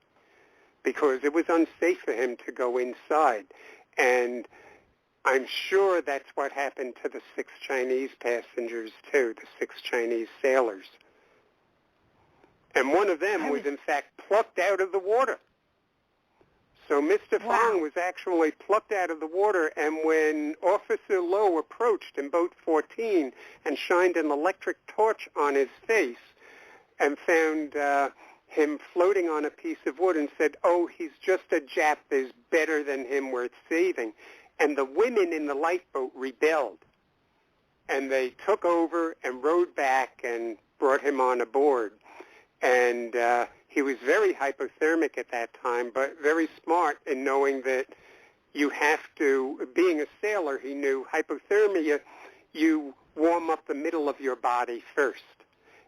because it was unsafe for him to go inside. And I'm sure that's what happened to the 6 Chinese passengers, too, the 6 Chinese sailors. And one of them was, in fact, plucked out of the water. So Mr. Fong was actually plucked out of the water, and when Officer Lowe approached in Boat 14 and shined an electric torch on his face and found him floating on a piece of wood and said, "Oh, he's just a Jap. There's better than him worth saving." And the women in the lifeboat rebelled, and they took over and rowed back and brought him on aboard. And he was very hypothermic at that time, but very smart in knowing that you have to, being a sailor, he knew hypothermia, you warm up the middle of your body first.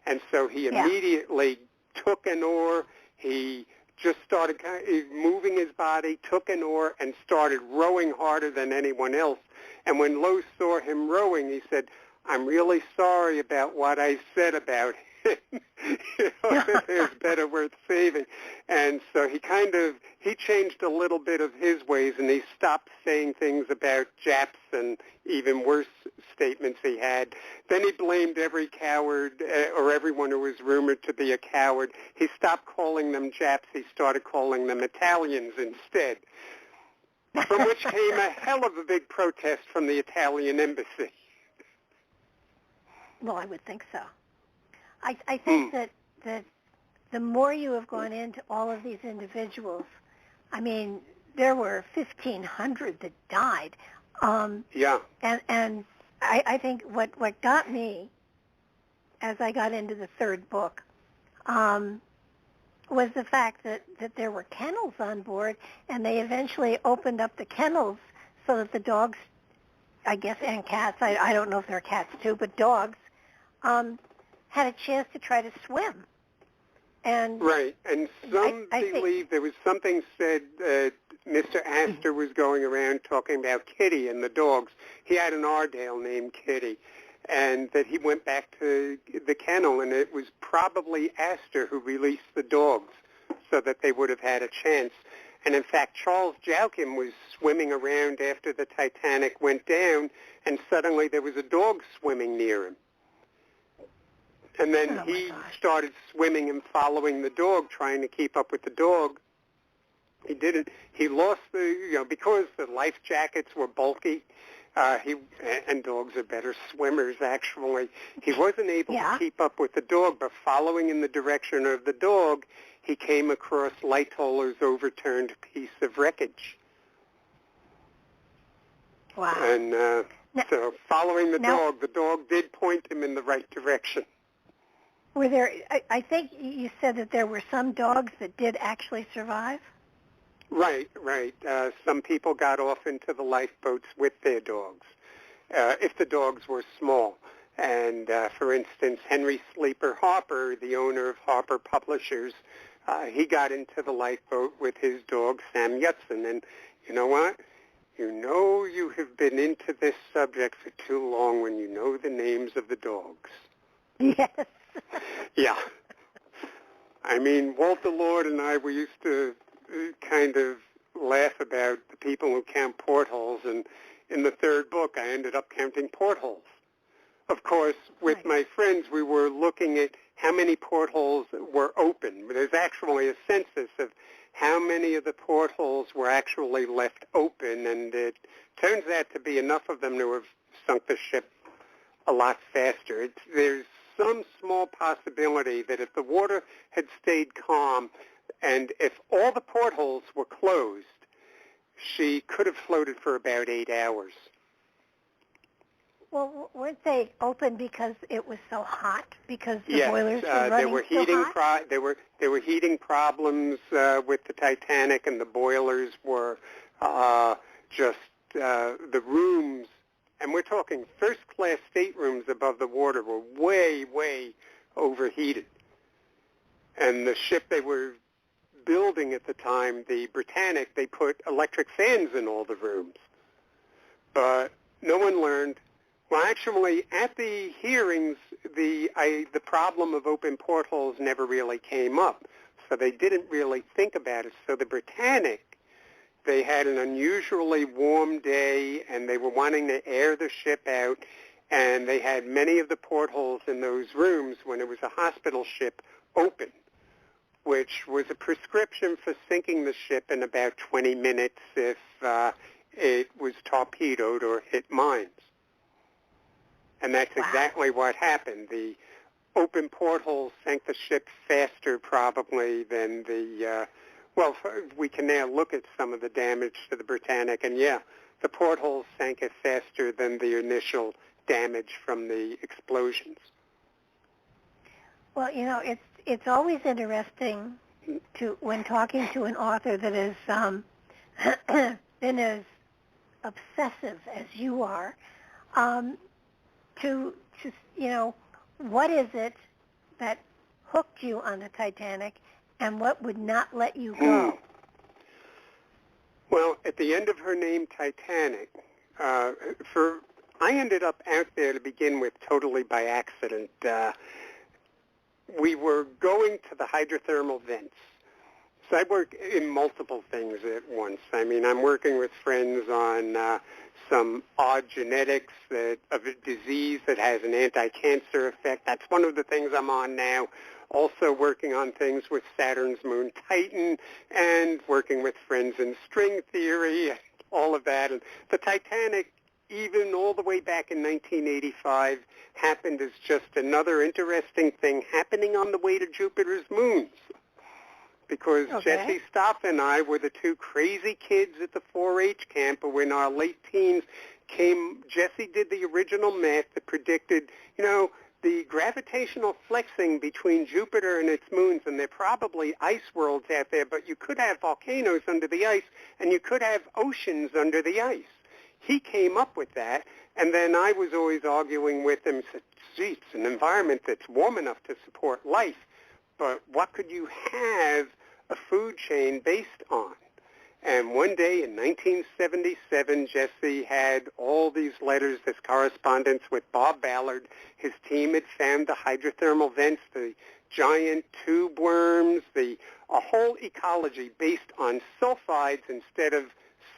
And so he immediately took an oar. He just started moving his body, took an oar, and started rowing harder than anyone else. And when Lowe saw him rowing, he said, "I'm really sorry about what I said about him. There's better worth saving." And so he changed a little bit of his ways, and he stopped saying things about Japs and even worse statements he had. Then he blamed every coward or everyone who was rumored to be a coward. He stopped calling them Japs. He started calling them Italians instead, from which came a hell of a big protest from the Italian embassy. Well, I would think so. I think that the more you have gone into all of these individuals, I mean, there were 1,500 that died. And I think what got me as I got into the third book was the fact that there were kennels on board, and they eventually opened up the kennels so that the dogs, I guess, and cats, I don't know if they're cats too, but dogs, had a chance to try to swim. And right, and some believe there was something said that Mr. Astor was going around talking about Kitty and the dogs. He had an Ardale named Kitty, and that he went back to the kennel, and it was probably Astor who released the dogs so that they would have had a chance. And in fact, Charles Joukin was swimming around after the Titanic went down, and suddenly there was a dog swimming near him. And then he started swimming and following the dog, trying to keep up with the dog. He didn't. He lost because the life jackets were bulky, and dogs are better swimmers, actually. He wasn't able to keep up with the dog, but following in the direction of the dog, he came across Lightoll's overturned piece of wreckage. Wow. And so following the dog did point him in the right direction. Were there, I think you said that there were some dogs that did actually survive? Right. Some people got off into the lifeboats with their dogs, if the dogs were small. And, for instance, Henry Sleeper Harper, the owner of Harper Publishers, he got into the lifeboat with his dog, Sam Yutson. And you know what? You know you have been into this subject for too long when you know the names of the dogs. Yes. Yeah. I mean, Walter Lord and I, we used to kind of laugh about the people who count portholes, and in the third book I ended up counting portholes. Of course, with my friends, we were looking at how many portholes were open. There's actually a census of how many of the portholes were actually left open, and it turns out to be enough of them to have sunk the ship a lot faster. There's some small possibility that if the water had stayed calm and if all the portholes were closed, she could have floated for about 8 hours. Well, weren't they open because it was so hot? Because the yes, boilers were running there were heating so hot? there were heating problems with the Titanic, and the boilers were just the rooms. And we're talking first-class staterooms above the water were way, way overheated. And the ship they were building at the time, the Britannic, they put electric fans in all the rooms. But no one learned. Well, actually, at the hearings, the problem of open portholes never really came up. So they didn't really think about it. So the Britannic, they had an unusually warm day, and they were wanting to air the ship out, and they had many of the portholes in those rooms when it was a hospital ship open, which was a prescription for sinking the ship in about 20 minutes if it was torpedoed or hit mines. And that's exactly what happened. The open portholes sank the ship faster probably than the, we can now look at some of the damage to the Britannic, and the portholes sank it faster than the initial damage from the explosions. Well, you know, it's always interesting when talking to an author that has been as obsessive as you are, to what is it that hooked you on the Titanic, and what would not let you go? Well, at the end of her name, Titanic, I ended up out there to begin with totally by accident. We were going to the hydrothermal vents. So I work in multiple things at once. I mean, I'm working with friends on some odd genetics of a disease that has an anti-cancer effect. That's one of the things I'm on now. Also working on things with Saturn's moon Titan, and working with friends in string theory, all of that. And the Titanic, even all the way back in 1985, happened as just another interesting thing happening on the way to Jupiter's moons. Because Jesse Stoff and I were the two crazy kids at the 4-H camp who in our late teens Jesse did the original math that predicted, the gravitational flexing between Jupiter and its moons, and there are probably ice worlds out there, but you could have volcanoes under the ice, and you could have oceans under the ice. He came up with that, and then I was always arguing with him, said, gee, it's an environment that's warm enough to support life, but what could you have a food chain based on? And one day in 1977, Jesse had all these letters, this correspondence with Bob Ballard. His team had found the hydrothermal vents, the giant tube worms, a whole ecology based on sulfides instead of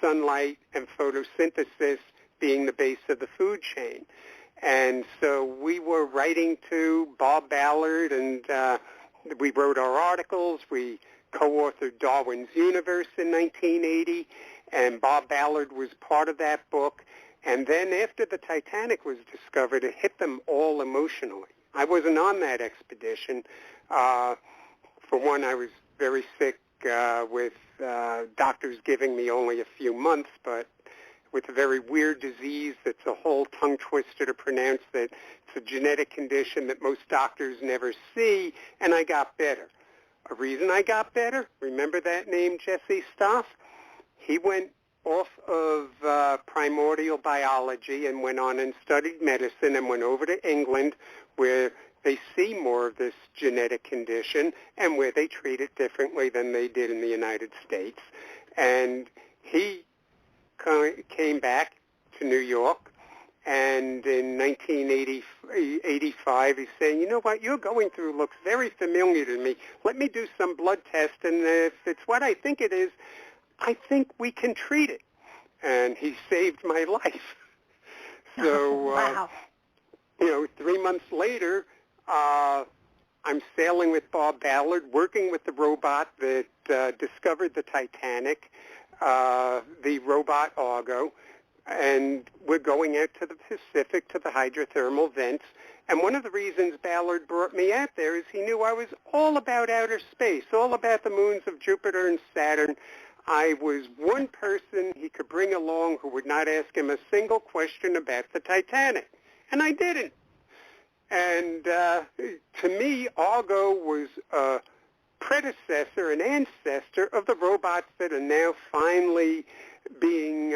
sunlight and photosynthesis being the base of the food chain. And so we were writing to Bob Ballard, and we wrote our articles. We co-authored Darwin's Universe in 1980, and Bob Ballard was part of that book. And then after the Titanic was discovered, it hit them all emotionally. I wasn't on that expedition. For one, I was very sick with doctors giving me only a few months, but with a very weird disease that's a whole tongue twister to pronounce, that it's a genetic condition that most doctors never see, and I got better. A reason I got better, remember that name, Jesse Stoff? He went off of primordial biology and went on and studied medicine and went over to England, where they see more of this genetic condition and where they treat it differently than they did in the United States. And he came back to New York, and in 1985 he's saying, you know what, you're going through looks very familiar to me. Let me do some blood tests, and if it's what I think it is, I think we can treat it. And he saved my life. So, wow. 3 months later, I'm sailing with Bob Ballard, working with the robot that discovered the Titanic, the robot Argo, and we're going out to the Pacific to the hydrothermal vents. And one of the reasons Ballard brought me out there is he knew I was all about outer space, all about the moons of Jupiter and Saturn. I was one person he could bring along who would not ask him a single question about the Titanic. And I didn't. And to me, Argo was a predecessor, an ancestor of the robots that are now finally being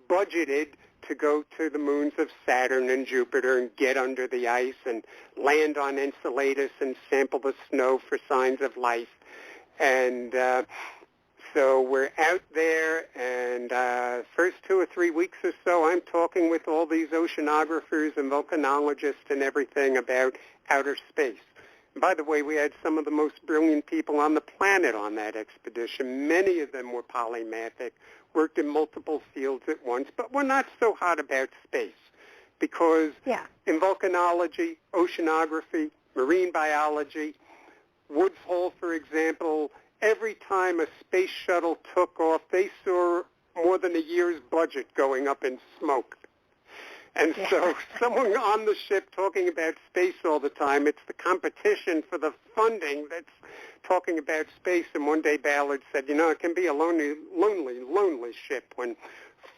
budgeted to go to the moons of Saturn and Jupiter and get under the ice and land on Enceladus and sample the snow for signs of life. And so we're out there, and first 2 or 3 weeks or so, I'm talking with all these oceanographers and volcanologists and everything about outer space. And by the way, we had some of the most brilliant people on the planet on that expedition. Many of them were polymathic, worked in multiple fields at once, but we're not so hot about space because in volcanology, oceanography, marine biology, Woods Hole, for example, every time a space shuttle took off, they saw more than a year's budget going up in smoke. And so someone on the ship talking about space all the time, it's the competition for the funding that's talking about space. And one day Ballard said, it can be a lonely ship when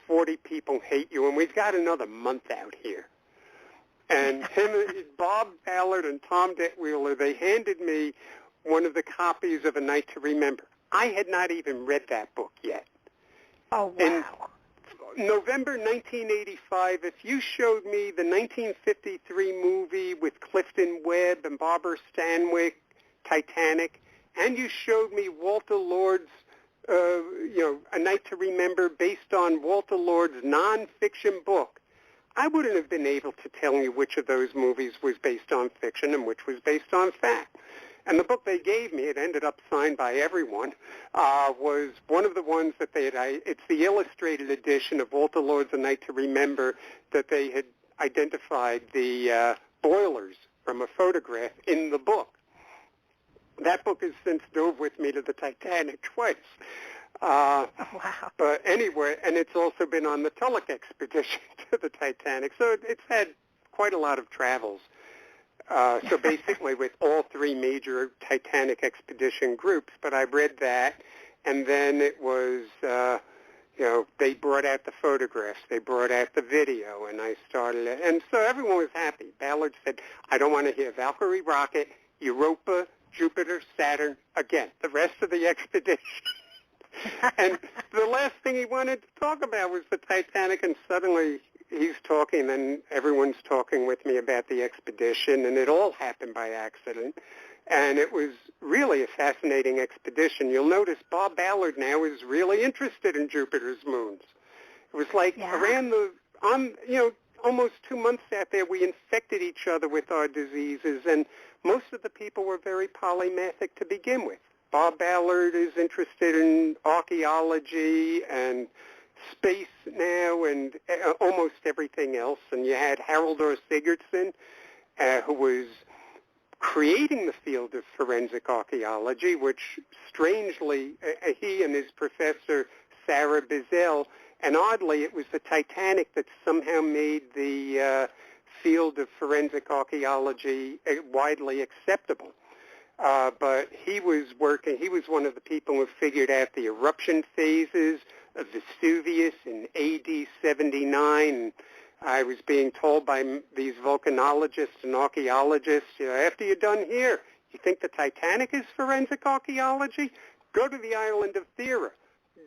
40 people hate you, and we've got another month out here. And Bob Ballard and Tom Detweiler, they handed me one of the copies of A Night to Remember. I had not even read that book yet. Oh, wow. In November 1985, if you showed me the 1953 movie with Clifton Webb and Barbara Stanwyck, Titanic, and you showed me Walter Lord's, A Night to Remember based on Walter Lord's nonfiction book, I wouldn't have been able to tell you which of those movies was based on fiction and which was based on fact. And the book they gave me, it ended up signed by everyone, was one of the ones that it's the illustrated edition of Walter Lord's A Night to Remember that they had identified the boilers from a photograph in the book. That book has since dove with me to the Titanic twice. Wow. But anyway, and it's also been on the Tulloch expedition to the Titanic. So it's had quite a lot of travels. So basically with all 3 major Titanic expedition groups, but I read that, and then it was, they brought out the photographs, they brought out the video, and I started it. And so everyone was happy. Ballard said, I don't want to hear Valkyrie rocket, Europa, Jupiter, Saturn again, the rest of the expedition. And the last thing he wanted to talk about was the Titanic, and suddenly he's talking, and everyone's talking with me about the expedition, and it all happened by accident. And it was really a fascinating expedition. You'll notice Bob Ballard now is really interested in Jupiter's moons. It was like around almost 2 months out there, we infected each other with our diseases, and most of the people were very polymathic to begin with. Bob Ballard is interested in archaeology and space now and almost everything else. And you had Harold R. Sigurdsson, who was creating the field of forensic archaeology, which strangely, he and his professor, Sarah Bizel, and oddly, it was the Titanic that somehow made the field of forensic archaeology widely acceptable. But he was one of the people who figured out the eruption phases, Vesuvius in AD 79. I was being told by these volcanologists and archaeologists, after you're done here, you think the Titanic is forensic archaeology? Go to the island of Thera.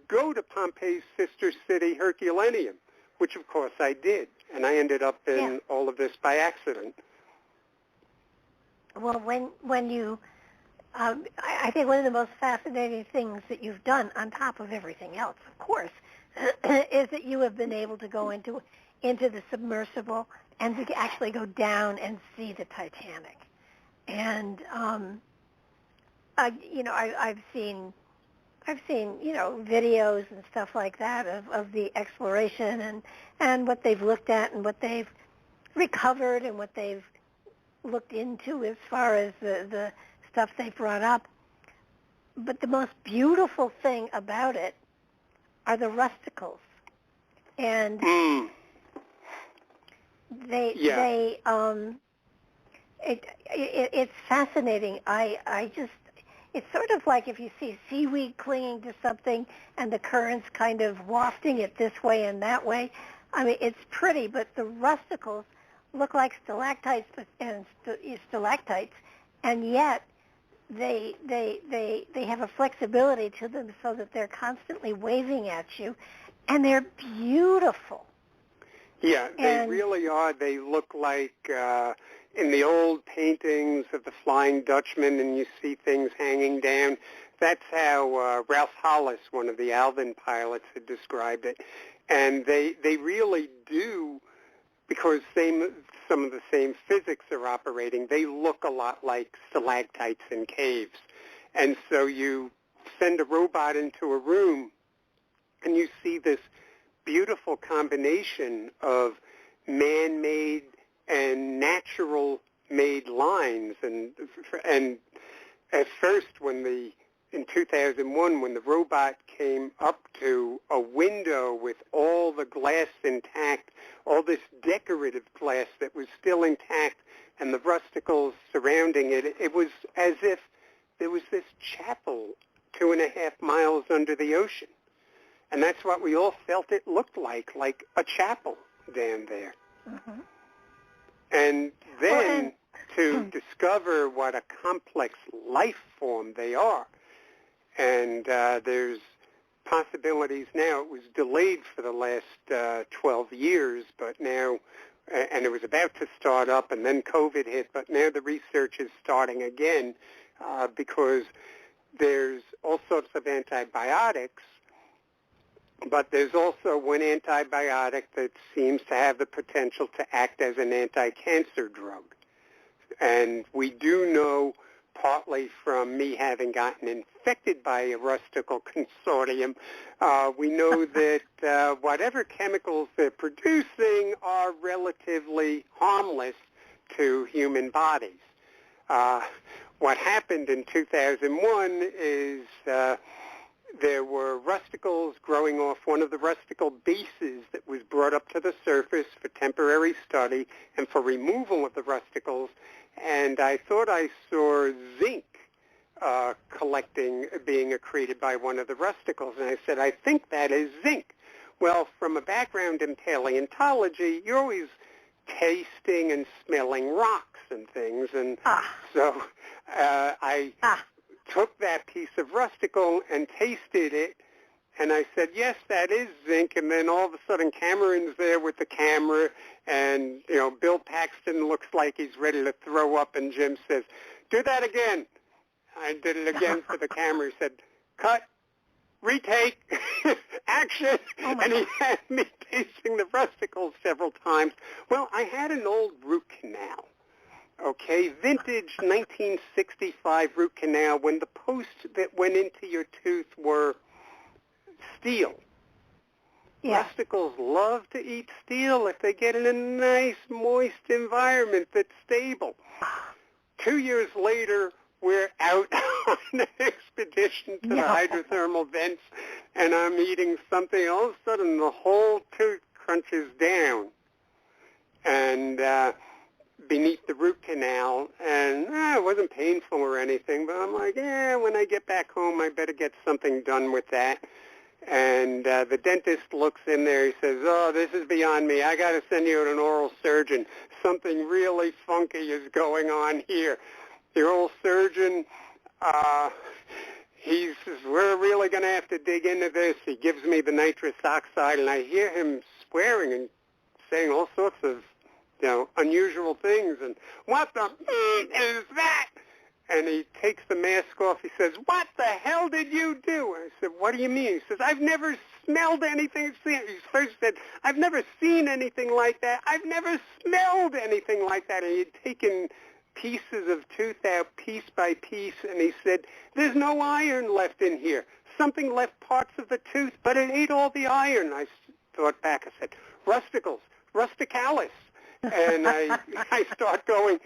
Go to Pompeii's sister city, Herculaneum, which, of course, I did. And I ended up in all of this by accident. Well, when you, I think one of the most fascinating things that you've done, on top of everything else, of course, is that you have been able to go into the submersible and to actually go down and see the Titanic. And I've seen videos and stuff like that of the exploration and what they've looked at and what they've recovered and what they've looked into as far as the stuff they brought up. But the most beautiful thing about it are the rusticles. And it's fascinating. It's sort of like if you see seaweed clinging to something and the currents kind of wafting it this way and that way. I mean, it's pretty, but the rusticles look like stalactites and stalactites, and yet they have a flexibility to them so that they're constantly waving at you, and they're beautiful. Yeah, they really are. They look like in the old paintings of the Flying Dutchman, and you see things hanging down. That's how Ralph Hollis, one of the Alvin pilots, had described it. And they really do, because some of the same physics are operating, they look a lot like stalactites in caves. And so you send a robot into a room, and you see this beautiful combination of man-made and natural-made lines. And at first, in 2001, when the robot came up to a window with all the glass intact, all this decorative glass that was still intact, and the rusticles surrounding it, it was as if there was this chapel 2.5 miles under the ocean. And that's what we all felt it looked like a chapel down there. Mm-hmm. And then to discover what a complex life form they are. And there's possibilities now. It was delayed for the last 12 years, but now, and it was about to start up, and then COVID hit, but now the research is starting again because there's all sorts of antibiotics, but there's also one antibiotic that seems to have the potential to act as an anti-cancer drug. And we do know, partly from me having gotten infected by a rustical consortium, we know that whatever chemicals they're producing are relatively harmless to human bodies. What happened in 2001 is there were rusticles growing off one of the rustical bases that was brought up to the surface for temporary study and for removal of the rusticles, and I thought I saw zinc being accreted by one of the rusticles, and I said, I think that is zinc. Well, from a background in paleontology, you're always tasting and smelling rocks and things, and so I took that piece of rusticle and tasted it, and I said, yes, that is zinc. And then all of a sudden Cameron's there with the camera, and Bill Paxton looks like he's ready to throw up, and Jim says, do that again. I did it again for the camera. He said, cut, retake, action. And he had me tasting the rusticles several times. Well, I had an old root canal. Okay, vintage 1965 root canal when the posts that went into your tooth were steel. Yeah. Rusticles love to eat steel if they get in a nice, moist environment that's stable. 2 years later, we're out on an expedition to the hydrothermal vents, and I'm eating something. All of a sudden, the whole tooth crunches down. And beneath the root canal, and it wasn't painful or anything, but I'm like, when I get back home, I better get something done with that. And the dentist looks in there. He says, "Oh, this is beyond me. I got to send you to an oral surgeon. Something really funky is going on here." The oral surgeon, he says, "We're really going to have to dig into this." He gives me the nitrous oxide, and I hear him swearing and saying all sorts of, unusual things. And what the is that? And he takes the mask off. He says, "What the hell did you do?" I said, "What do you mean?" He says, "I've never smelled anything." He first said, "I've never seen anything like that. I've never smelled anything like that." And he'd taken pieces of tooth out piece by piece, and he said, "There's no iron left in here. Something left parts of the tooth, but it ate all the iron." I thought back. I said, "Rusticals, rusticalis." And I start going,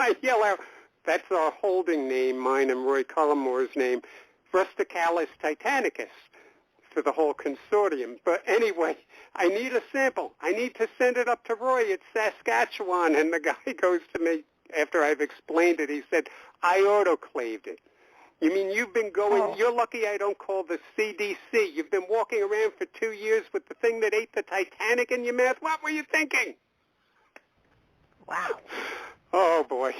I yell out, that's our holding name, mine and Roy Cullimore's name, Rusticalis titanicus, for the whole consortium. But anyway, I need a sample. I need to send it up to Roy at Saskatchewan. And the guy goes to me, after I've explained it, he said, "I autoclaved it." You mean you've been going, You're lucky I don't call the CDC. You've been walking around for 2 years with the thing that ate the Titanic in your mouth? What were you thinking? Wow. Oh, boy.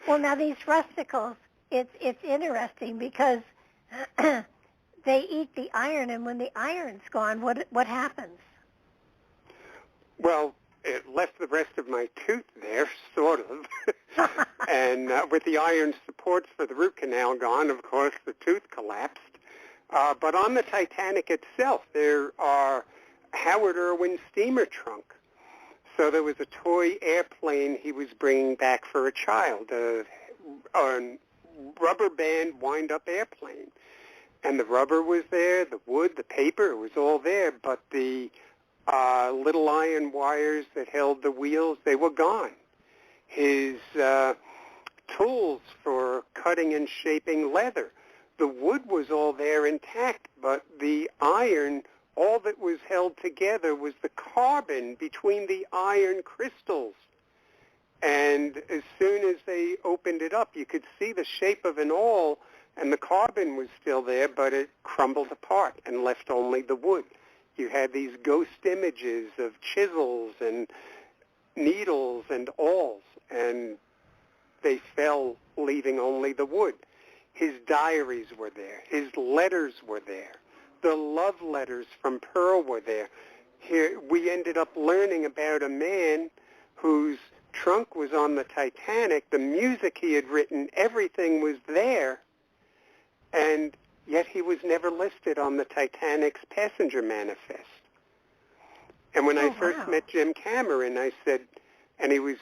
Well, now these rusticles, it's interesting because they eat the iron, and when the iron's gone, what happens? Well, it left the rest of my tooth there, sort of. And with the iron supports for the root canal gone, of course, the tooth collapsed. But on the Titanic itself, there are Howard Irwin steamer trunk. So there was a toy airplane he was bringing back for a child, a rubber band wind-up airplane. And the rubber was there, the wood, the paper, it was all there, but the little iron wires that held the wheels, they were gone. His tools for cutting and shaping leather, the wood was all there intact, but the iron, all that was held together was the carbon between the iron crystals. And as soon as they opened it up, you could see the shape of an awl, and the carbon was still there, but it crumbled apart and left only the wood. You had these ghost images of chisels and needles and awls, and they fell, leaving only the wood. His diaries were there. His letters were there. The love letters from Pearl were there. Here we ended up learning about a man whose trunk was on the Titanic. The music he had written, everything was there, and yet he was never listed on the Titanic's passenger manifest. And when I first met Jim Cameron, I said, and he was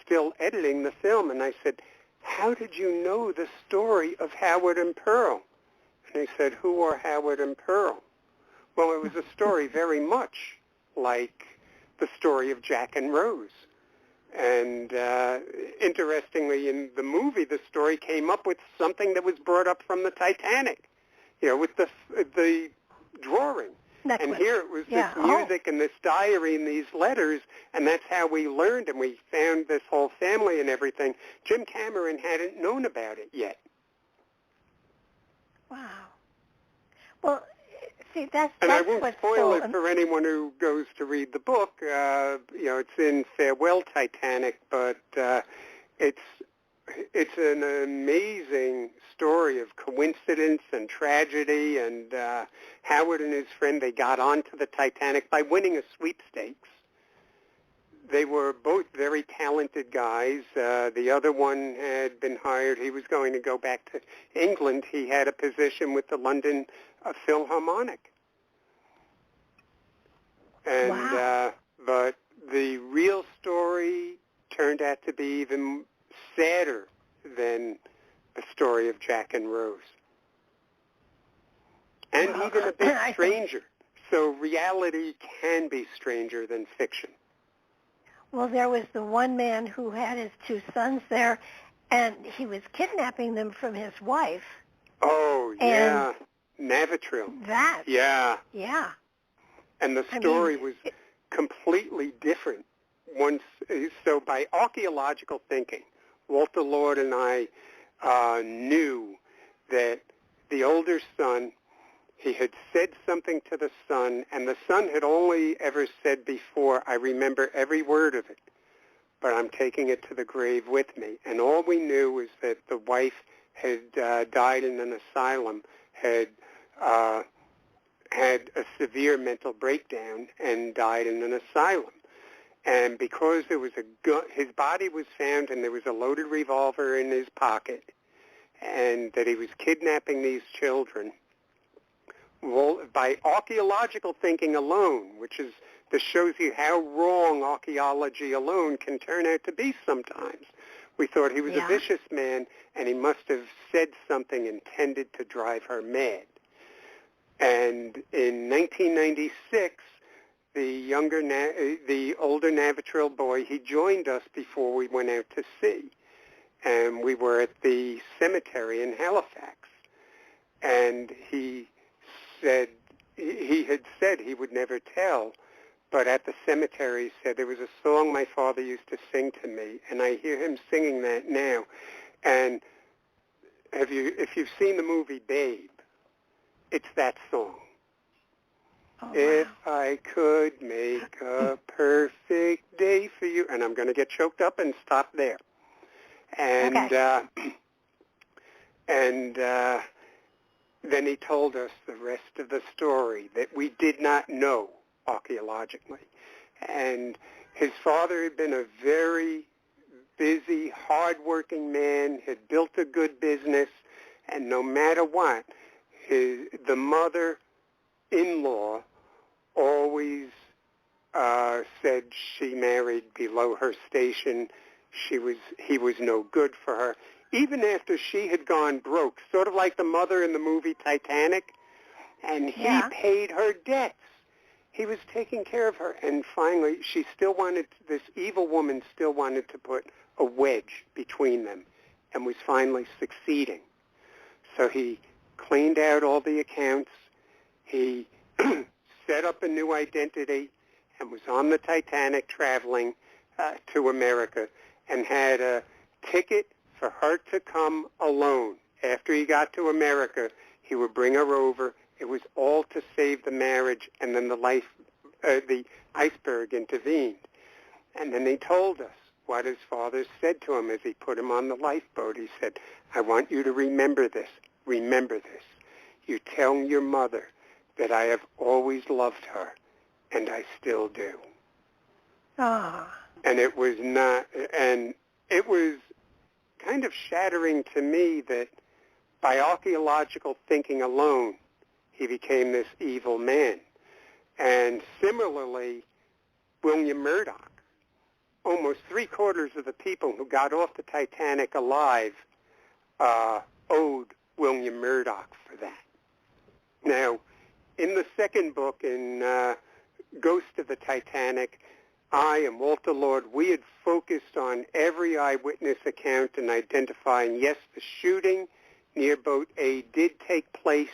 still editing the film, and I said, "How did you know the story of Howard and Pearl?" And he said, "Who are Howard and Pearl?" Well, it was a story very much like the story of Jack and Rose. And interestingly, in the movie, the story came up with something that was brought up from the Titanic, with the drawing. Necklace. And here it was this music and this diary and these letters, and that's how we learned, and we found this whole family and everything. Jim Cameron hadn't known about it yet. Wow. Well, see, that's and I won't spoil so it for anyone who goes to read the book. It's in Farewell Titanic, but it's an amazing story of coincidence and tragedy. And Howard and his friend, they got onto the Titanic by winning a sweepstakes. They were both very talented guys. The other one had been hired. He was going to go back to England. He had a position with the London Philharmonic. And but the real story turned out to be even sadder than the story of Jack and Rose. And even a bit stranger. So reality can be stranger than fiction. Well, there was the one man who had his two sons there, and he was kidnapping them from his wife. Oh, yeah. Navatril. That. Yeah. Yeah. And the story was completely different. So by archaeological thinking, Walter Lord and I knew that the older son he had said something to the son, and the son had only ever said before, I remember every word of it, but I'm taking it to the grave with me. And all we knew was that the wife had died in an asylum, had a severe mental breakdown, and died in an asylum. And because there was a gun, his body was found, and there was a loaded revolver in his pocket, and that he was kidnapping these children. Well, by archaeological thinking alone, this shows you how wrong archaeology alone can turn out to be sometimes. We thought he was a vicious man, and he must have said something intended to drive her mad. And in 1996, the older Navatril boy, he joined us before we went out to sea. And we were at the cemetery in Halifax. And he had said he would never tell, but at the cemetery he said there was a song my father used to sing to me, and I hear him singing that now. And if you've seen the movie Babe, it's that song. Oh, wow. If I could make a perfect day for you, and I'm going to get choked up and stop there. And then he told us the rest of the story that we did not know archaeologically. And his father had been a very busy, hard-working man, had built a good business, and no matter what, the mother-in-law always said she married below her station. He was no good for her. Even after she had gone broke, sort of like the mother in the movie Titanic, and he paid her debts. He was taking care of her, and finally this evil woman still wanted to put a wedge between them, and was finally succeeding. So he cleaned out all the accounts, he set up a new identity, and was on the Titanic traveling to America, and had a ticket for her to come alone. After he got to America, he would bring her over. It was all to save the marriage, and then the iceberg intervened. And then he told us what his father said to him as he put him on the lifeboat. He said, I want you to remember this. Remember this. You tell your mother that I have always loved her, and I still do. Ah. And it was kind of shattering to me that by archaeological thinking alone, he became this evil man. And similarly, William Murdoch, almost 3/4 of the people who got off the Titanic alive owed William Murdoch for that. Now, in the second book, in Ghost of the Titanic, I and Walter Lord, we had focused on every eyewitness account and identifying, yes, the shooting near Boat A did take place,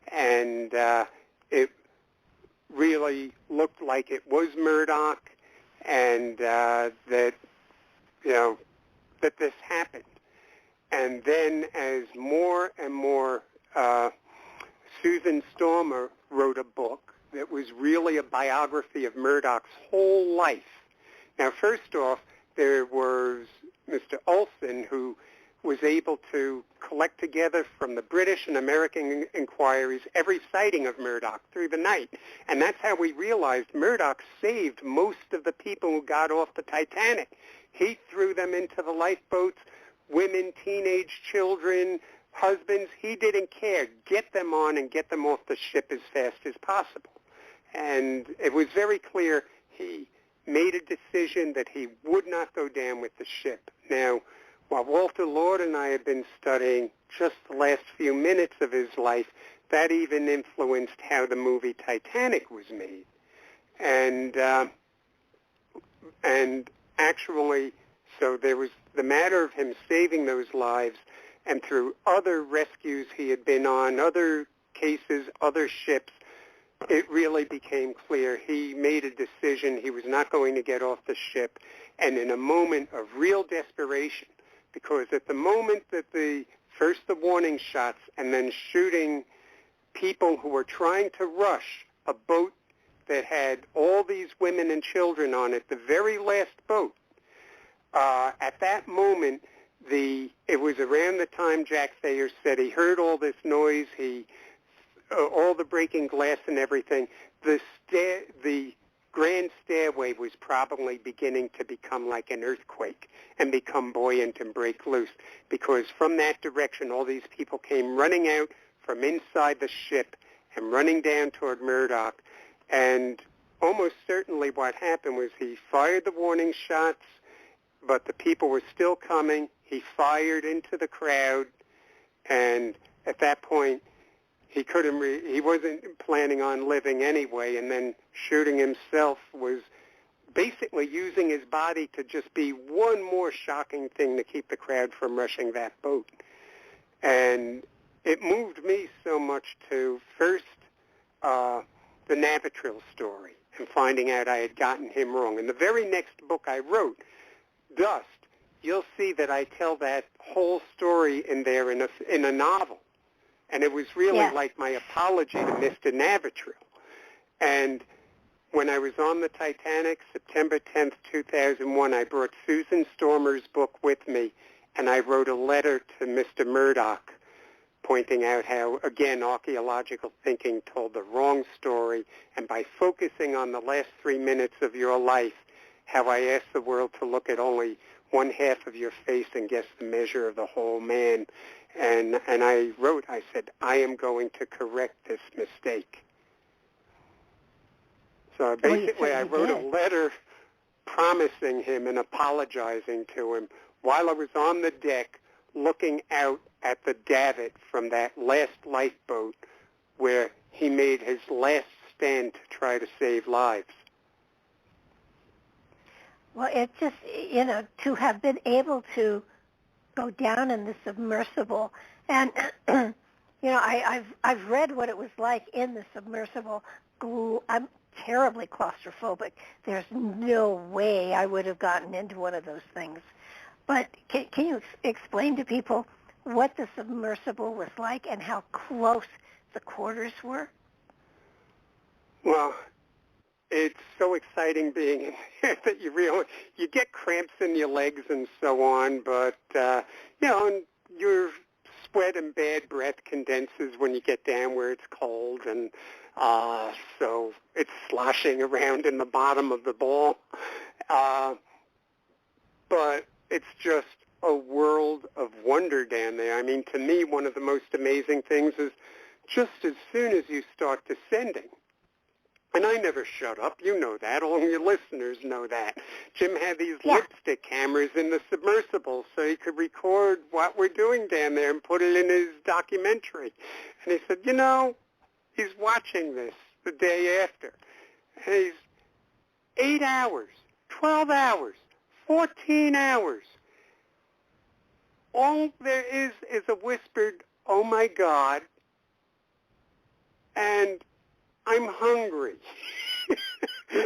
and it really looked like it was Murdoch, and that this happened. And then as more and more, Susan Stormer wrote a book that was really a biography of Murdoch's whole life. Now, first off, there was Mr. Olson, who was able to collect together from the British and American inquiries every sighting of Murdoch through the night. And that's how we realized Murdoch saved most of the people who got off the Titanic. He threw them into the lifeboats, women, teenage children, husbands. He didn't care. Get them on and get them off the ship as fast as possible. And it was very clear he made a decision that he would not go down with the ship. Now, while Walter Lord and I have been studying just the last few minutes of his life, that even influenced how the movie Titanic was made. And actually, so there was the matter of him saving those lives, and through other rescues he had been on, other cases, other ships, it really became clear he made a decision he was not going to get off the ship, and in a moment of real desperation, because at the moment that the warning shots and then shooting people who were trying to rush a boat that had all these women and children on it, the very last boat. At that moment, it was around the time Jack Thayer said he heard all this noise, all the breaking glass and everything. The grand stairway was probably beginning to become like an earthquake and become buoyant and break loose, because from that direction, all these people came running out from inside the ship and running down toward Murdoch. And almost certainly what happened was he fired the warning shots, but the people were still coming. He fired into the crowd, and at that point, he wasn't planning on living anyway, and then shooting himself was basically using his body to just be one more shocking thing to keep the crowd from rushing that boat. And it moved me so much to first the Navitrile story and finding out I had gotten him wrong. In the very next book I wrote, Dust, you'll see that I tell that whole story in there in a novel. And it was really like my apology to Mr. Navitrile. And when I was on the Titanic, September 10th, 2001, I brought Susan Stormer's book with me, and I wrote a letter to Mr. Murdoch pointing out how, again, archaeological thinking told the wrong story, and by focusing on the last 3 minutes of your life, how I asked the world to look at only one half of your face and guess the measure of the whole man. And I wrote, I said, I am going to correct this mistake. So basically I wrote a letter promising him and apologizing to him while I was on the deck looking out at the davit from that last lifeboat where he made his last stand to try to save lives. Well, it just, to have been able to go down in the submersible, and, I've read what it was like in the submersible. I'm terribly claustrophobic. There's no way I would have gotten into one of those things. But can you explain to people what the submersible was like and how close the quarters were? Well, it's so exciting being in there that you get cramps in your legs and so on, but, and your sweat and bad breath condenses when you get down where it's cold, and so it's sloshing around in the bottom of the ball. But it's just a world of wonder down there. I mean, to me, one of the most amazing things is just as soon as you start descending, and I never shut up, you know that, all your listeners know that. Jim had these lipstick cameras in the submersible so he could record what we're doing down there and put it in his documentary. And he said, he's watching this the day after. And he's 8 hours, 12 hours, 14 hours. All there is a whispered, oh my God, and I'm hungry. You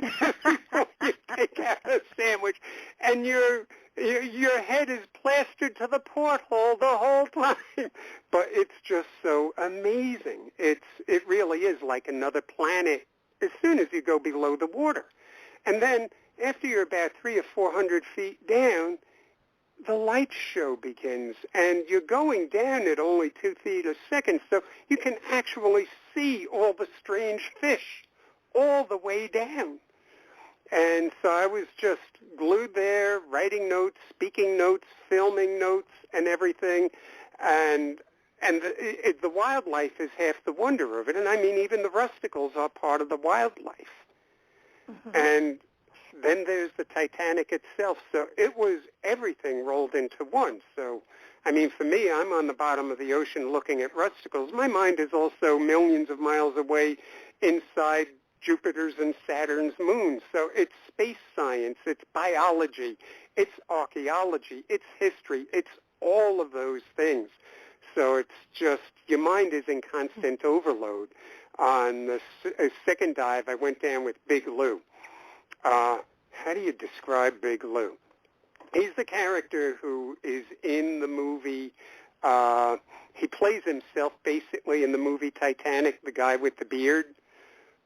take out a sandwich, and your head is plastered to the porthole the whole time. But it's just so amazing. It really is like another planet as soon as you go below the water. And then after you're about 300 or 400 feet down, the light show begins, and you're going down at only 2 feet a second, so you can actually see all the strange fish all the way down. And so I was just glued there, writing notes, speaking notes, filming notes, and everything. And the wildlife is half the wonder of it. And I mean, even the rusticles are part of the wildlife. Mm-hmm. And then there's the Titanic itself. So it was everything rolled into one. So, I mean, for me, I'm on the bottom of the ocean looking at rusticles. My mind is also millions of miles away inside Jupiter's and Saturn's moons. So it's space science, it's biology, it's archaeology, it's history, it's all of those things. So it's just, your mind is in constant overload. On the second dive, I went down with Big Lou. How do you describe Big Lou? He's the character who is in the movie He plays himself basically in the movie Titanic, the guy with the beard,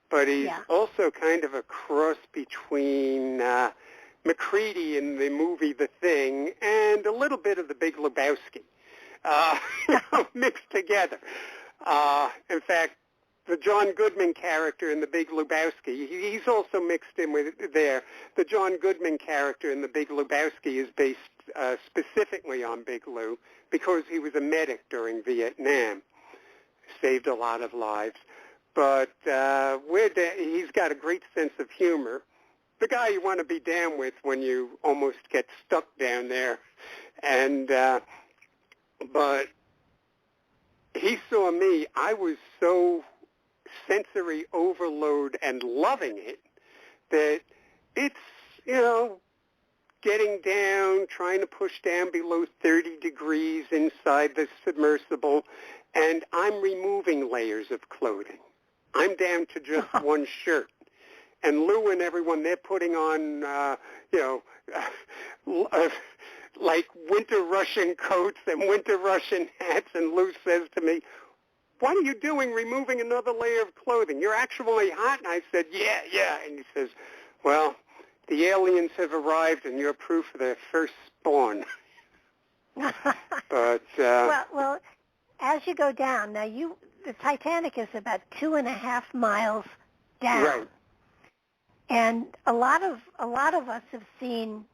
but he's also kind of a cross between McCready in the movie The Thing and a little bit of the Big Lebowski, mixed together. In fact, the John Goodman character in The Big Lebowski, he's also mixed in with there. The John Goodman character in The Big Lebowski is based specifically on Big Lou because he was a medic during Vietnam, saved a lot of lives. But he's got a great sense of humor. The guy you want to be down with when you almost get stuck down there. And but he saw me. I was so sensory overload and loving it that it's, getting down, trying to push down below 30 degrees inside the submersible, and I'm removing layers of clothing. I'm down to just one shirt. And Lou and everyone, they're putting on, like winter Russian coats and winter Russian hats, and Lou says to me, "What are you doing removing another layer of clothing? You're actually hot." And I said, yeah. And he says, "Well, the aliens have arrived, and you're proof of their first spawn." But well, as you go down, now the Titanic is about 2.5 miles down, right. And a lot of us have seen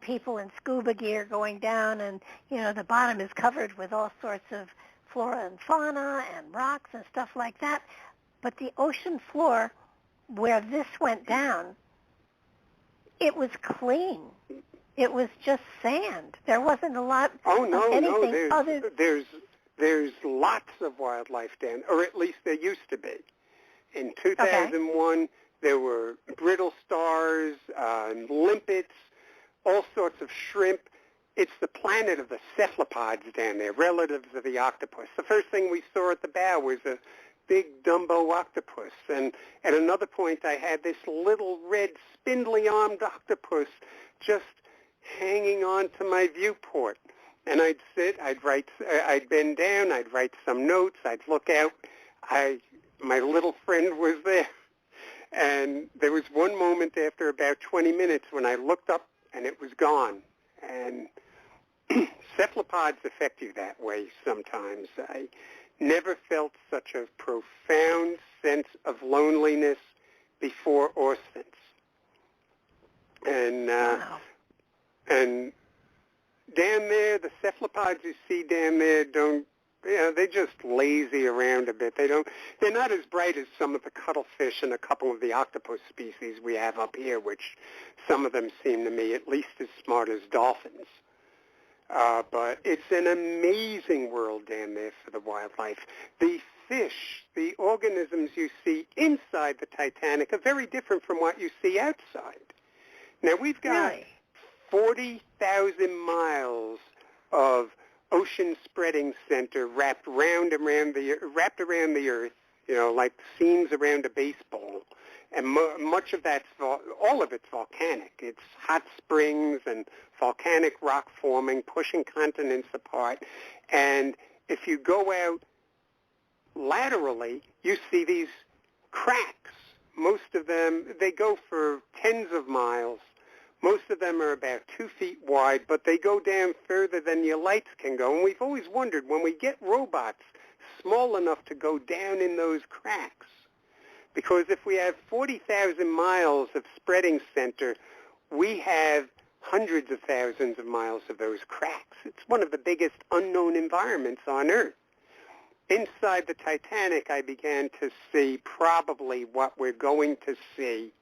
people in scuba gear going down, and the bottom is covered with all sorts of flora and fauna and rocks and stuff like that. But the ocean floor, where this went down, it was clean. It was just sand. There wasn't a lot of anything other. There's lots of wildlife down, or at least there used to be. In 2001, there were brittle stars, limpets, all sorts of shrimp. It's the planet of the cephalopods down there, relatives of the octopus. The first thing we saw at the bow was a big Dumbo octopus. And at another point, I had this little red spindly-armed octopus just hanging on to my viewport. And I'd sit, I'd bend down, I'd write some notes, I'd look out. My little friend was there. And there was one moment after about 20 minutes when I looked up and it was gone. And cephalopods affect you that way sometimes. I never felt such a profound sense of loneliness before or since. And and down there, the cephalopods you see down there they're just lazy around a bit. They're not as bright as some of the cuttlefish and a couple of the octopus species we have up here, which some of them seem to me at least as smart as dolphins. But it's an amazing world down there for the wildlife. The fish, the organisms you see inside the Titanic are very different from what you see outside. Now, we've got 40,000 miles of ocean spreading center wrapped around the earth, like seams around a baseball. And much of all of it's volcanic. It's hot springs and volcanic rock forming, pushing continents apart. And if you go out laterally, you see these cracks. Most of them, they go for tens of miles. Most of them are about 2 feet wide, but they go down further than your lights can go. And we've always wondered, when we get robots small enough to go down in those cracks, because if we have 40,000 miles of spreading center, we have hundreds of thousands of miles of those cracks. It's one of the biggest unknown environments on Earth. Inside the Titanic, I began to see probably what we're going to see.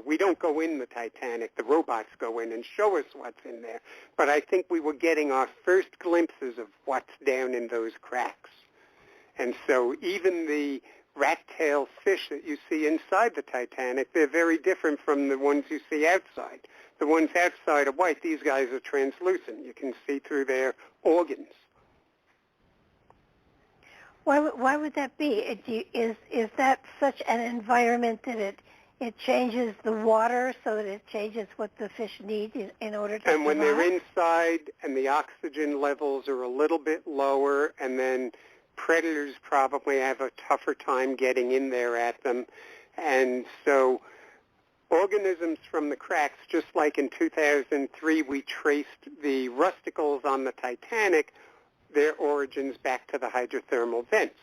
We don't go in the Titanic. The robots go in and show us what's in there. But I think we were getting our first glimpses of what's down in those cracks. And so even the rat-tailed fish that you see inside the Titanic, they're very different from the ones you see outside. The ones outside are white. These guys are translucent. You can see through their organs. Why would that be? Is that such an environment that it changes the water so that it changes what the fish need in order to And when survive? they're inside and the oxygen levels are a little bit lower, and then predators probably have a tougher time getting in there at them. And so organisms from the cracks, just like in 2003 we traced the rusticles on the Titanic, their origins back to the hydrothermal vents.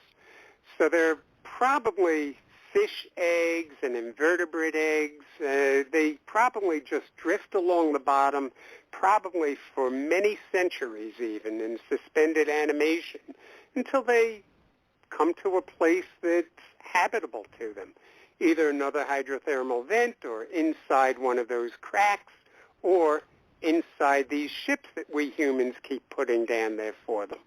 So they're probably fish eggs and invertebrate eggs. They probably just drift along the bottom, probably for many centuries even, in suspended animation, until they come to a place that's habitable to them, either another hydrothermal vent or inside one of those cracks or inside these ships that we humans keep putting down there for them.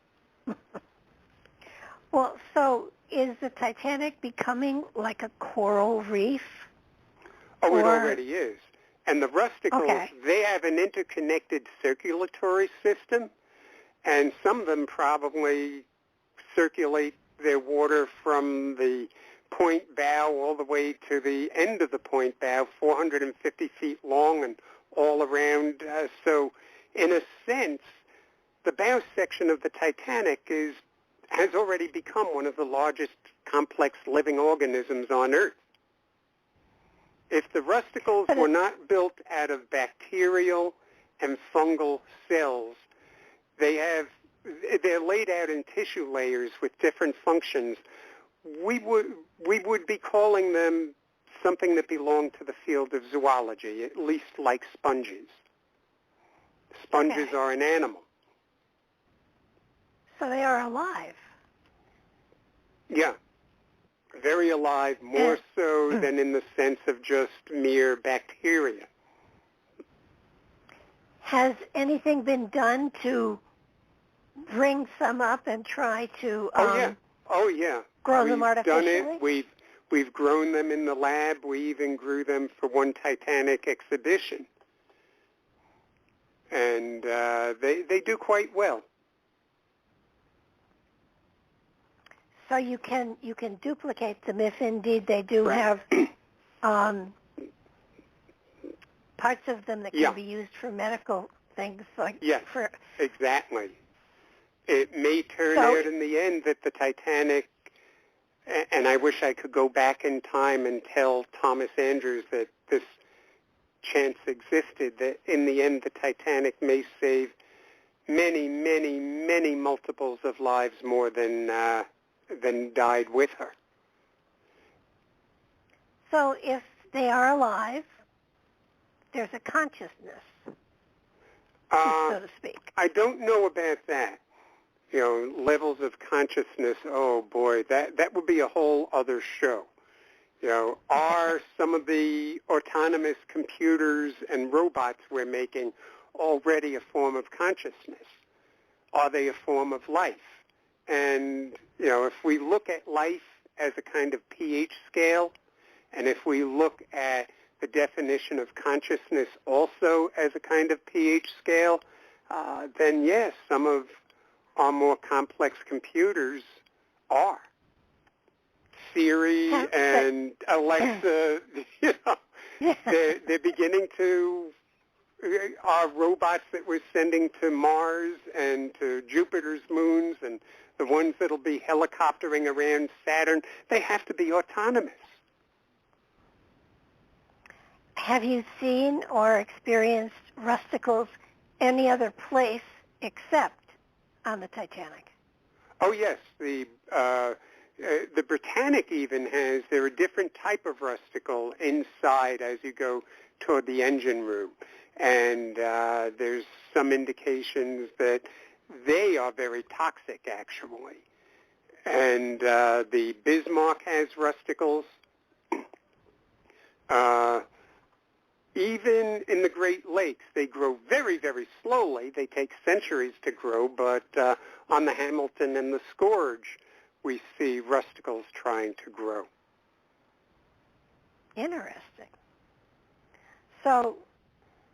Well, so is the Titanic becoming like a coral reef? Oh, it already is. And the rusticles, they have an interconnected circulatory system, and some of them probably circulate their water from the point bow all the way to the end of the point bow, 450 feet long and all around. So in a sense, the bow section of the Titanic has already become one of the largest complex living organisms on Earth. If the rusticles were not built out of bacterial and fungal cells, they're laid out in tissue layers with different functions. We would be calling them something that belonged to the field of zoology, at least like sponges. Sponges are an animal. So they are alive. Yeah. Very alive, more so than in the sense of just mere bacteria. Has anything been done to bring some up and try to grow them artificially? Done it. We've grown them in the lab. We even grew them for one Titanic exhibition. And they do quite well. So you can duplicate them if indeed they do have parts of them that can be used for medical things like exactly. It may turn out in the end that the Titanic, and I wish I could go back in time and tell Thomas Andrews that this chance existed, that in the end the Titanic may save many, many, many multiples of lives more than died with her. So if they are alive, there's a consciousness, so to speak. I don't know about that. You know, levels of consciousness, oh boy, that would be a whole other show. You know, are some of the autonomous computers and robots we're making already a form of consciousness? Are they a form of life? And, you know, if we look at life as a kind of pH scale, and if we look at the definition of consciousness also as a kind of pH scale, then yes, some of our more complex computers are. Siri and Alexa, you know, they're beginning to, our robots that we're sending to Mars and to Jupiter's moons and the ones that'll be helicoptering around Saturn, they have to be autonomous. Have you seen or experienced rusticles any other place except on the Titanic? Oh, yes. The Britannic even has, they're a different type of rusticle inside as you go toward the engine room. And there's some indications that they are very toxic, actually. And the Bismarck has rusticles. Even in the Great Lakes, they grow very, very slowly. They take centuries to grow, but on the Hamilton and the Scourge, we see rusticles trying to grow. Interesting. So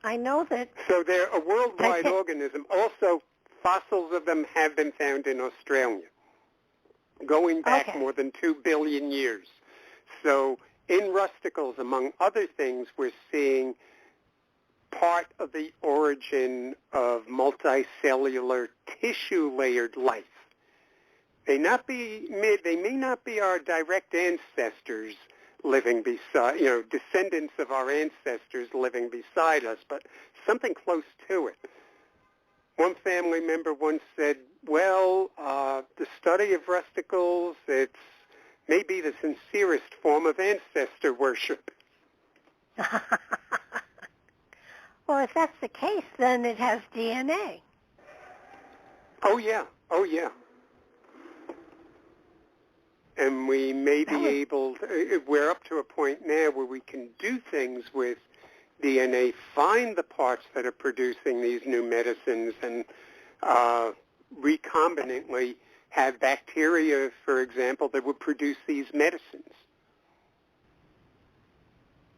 I know that... So they're a worldwide organism. Also, fossils of them have been found in Australia, going back more than 2 billion years. So in rusticles, among other things, we're seeing part of the origin of multicellular tissue-layered life. They may not be our direct ancestors living beside, descendants of our ancestors living beside us, but something close to it. One family member once said, well, the study of rusticles, it's maybe the sincerest form of ancestor worship. Well, if that's the case, then it has DNA. Oh, yeah. And we may be able to, we're up to a point now where we can do things with DNA, find the parts that are producing these new medicines, and recombinantly have bacteria, for example, that would produce these medicines.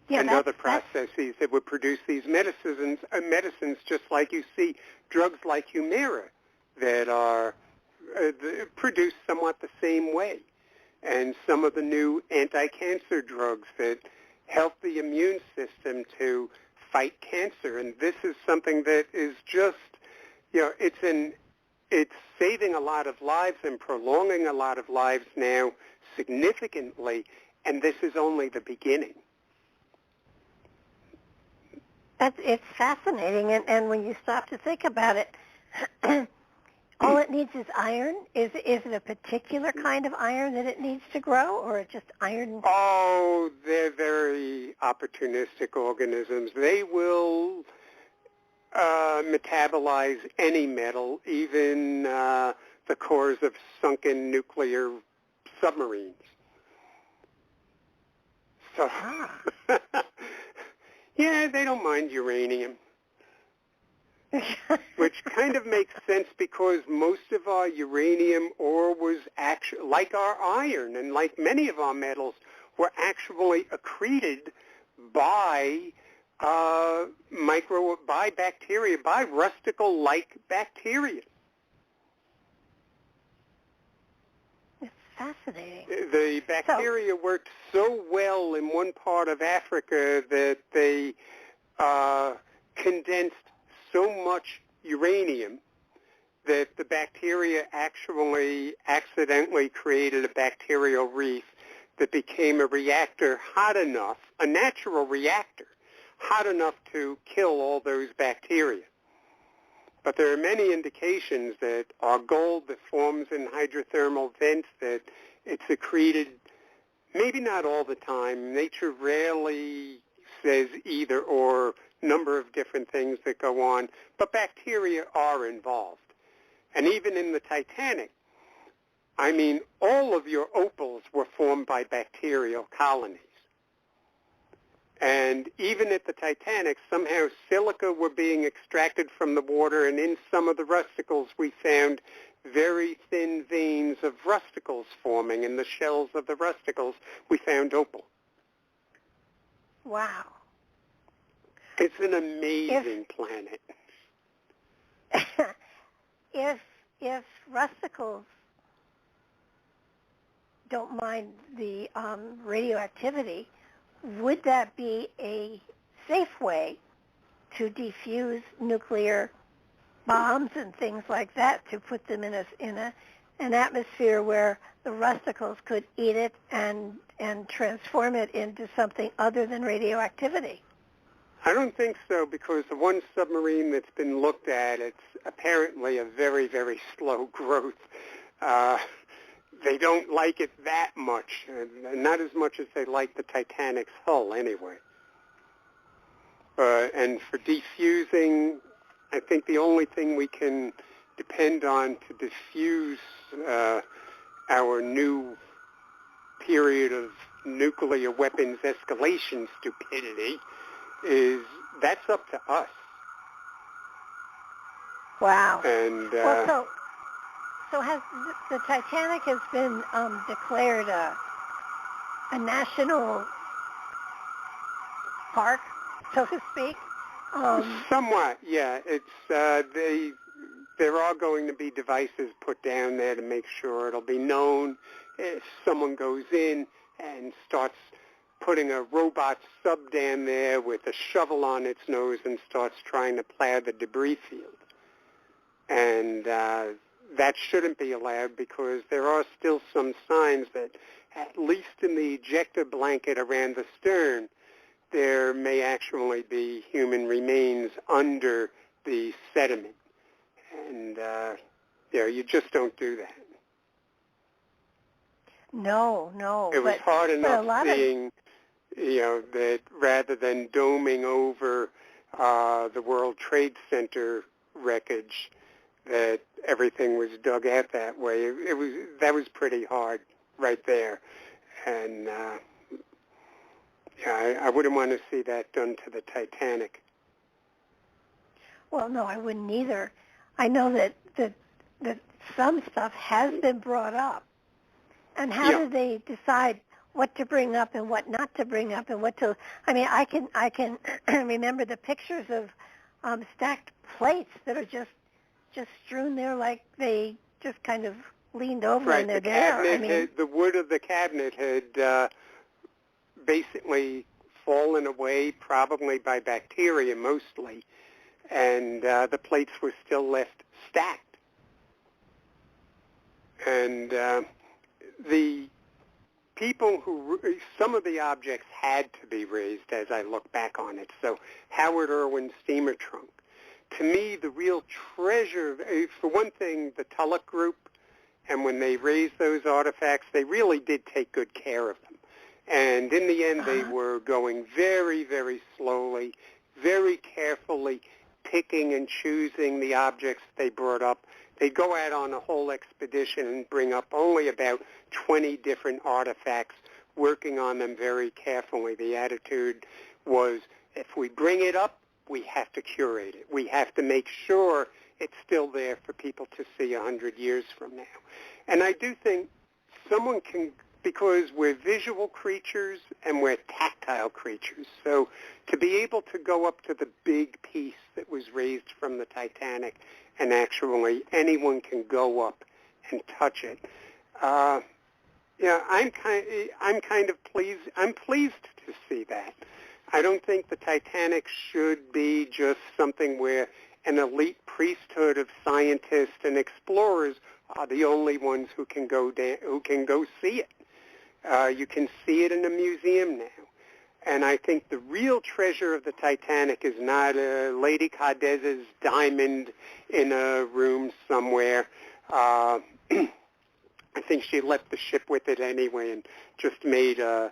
Yeah, and other processes that would produce these medicines, just like you see drugs like Humira that are produced somewhat the same way, and some of the new anti-cancer drugs that help the immune system to fight cancer. And this is something that is just, it's saving a lot of lives and prolonging a lot of lives now significantly, and this is only the beginning. It's fascinating, and when you stop to think about it, all it needs is iron. Is it a particular kind of iron that it needs to grow, or just iron? Oh, they're very opportunistic organisms. They will metabolize any metal, even the cores of sunken nuclear submarines. So, yeah, they don't mind uranium. Which kind of makes sense because most of our uranium ore was actually, like our iron and like many of our metals, were actually accreted by by bacteria, by rusticle-like bacteria. It's fascinating. The bacteria worked so well in one part of Africa that they condensed so much uranium that the bacteria actually accidentally created a bacterial reef that became a reactor hot enough, a natural reactor, hot enough to kill all those bacteria. But there are many indications that our gold that forms in hydrothermal vents, that it's accreted, maybe not all the time. Nature rarely says either or, number of different things that go on, but bacteria are involved. And even in the Titanic, I mean, all of your opals were formed by bacterial colonies. And even at the Titanic, somehow silica were being extracted from the water, and in some of the rusticles we found very thin veins of rusticles forming. In the shells of the rusticles, we found opal. Wow. It's an amazing planet. If rusticles don't mind the radioactivity, would that be a safe way to defuse nuclear bombs and things like that, to put them in an atmosphere where the rusticles could eat it and transform it into something other than radioactivity? I don't think so, because the one submarine that's been looked at, it's apparently a very, very slow growth. They don't like it that much, not as much as they like the Titanic's hull anyway. And for defusing, I think the only thing we can depend on to diffuse our new period of nuclear weapons escalation stupidity is that's up to us. Wow. And so has the Titanic has been declared a national park, so to speak? Somewhat, yeah. It's there are going to be devices put down there to make sure it'll be known if someone goes in and starts putting a robot sub down there with a shovel on its nose and starts trying to plow the debris field. And that shouldn't be allowed because there are still some signs that, at least in the ejector blanket around the stern, there may actually be human remains under the sediment. And, you just don't do that. No. It was hard enough seeing, that rather than doming over the World Trade Center wreckage, that everything was dug out that way. That was pretty hard right there. And, I wouldn't want to see that done to the Titanic. Well, no, I wouldn't either. I know that some stuff has been brought up. And how do they decide what to bring up and what not to bring up and what to? I mean, I can remember the pictures of stacked plates that are just strewn there like they just kind of leaned over and they're there. The wood of the cabinet had basically fallen away, probably by bacteria mostly, and the plates were still left stacked. And the people some of the objects had to be raised as I look back on it. So Howard Irwin's steamer trunk. To me, the real treasure, for one thing, the Tulloch Group, and when they raised those artifacts, they really did take good care of them. And in the end, they were going very, very slowly, very carefully picking and choosing the objects they brought up. They'd go out on a whole expedition and bring up only about 20 different artifacts, working on them very carefully. The attitude was, if we bring it up, we have to curate it. We have to make sure it's still there for people to see 100 years from now. And I do think someone can, because we're visual creatures and we're tactile creatures, so to be able to go up to the big piece that was raised from the Titanic and actually anyone can go up and touch it, I'm kind of pleased. I'm pleased to see that. I don't think the Titanic should be just something where an elite priesthood of scientists and explorers are the only ones who can go see it. You can see it in a museum now. And I think the real treasure of the Titanic is not Lady Cardez's diamond in a room somewhere. I think she left the ship with it anyway and just made a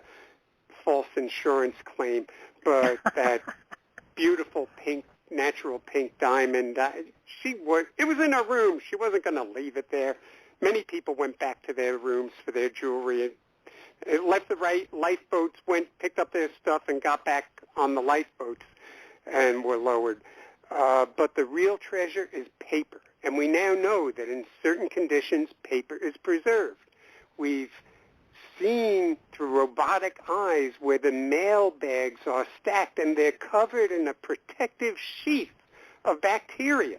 false insurance claim. But that beautiful pink, natural pink diamond, it was in her room. She wasn't going to leave it there. Many people went back to their rooms for their jewelry. It left the lifeboats, picked up their stuff, and got back on the lifeboats and were lowered. But the real treasure is paper. And we now know that in certain conditions, paper is preserved. We've seen through robotic eyes where the mail bags are stacked and they're covered in a protective sheath of bacteria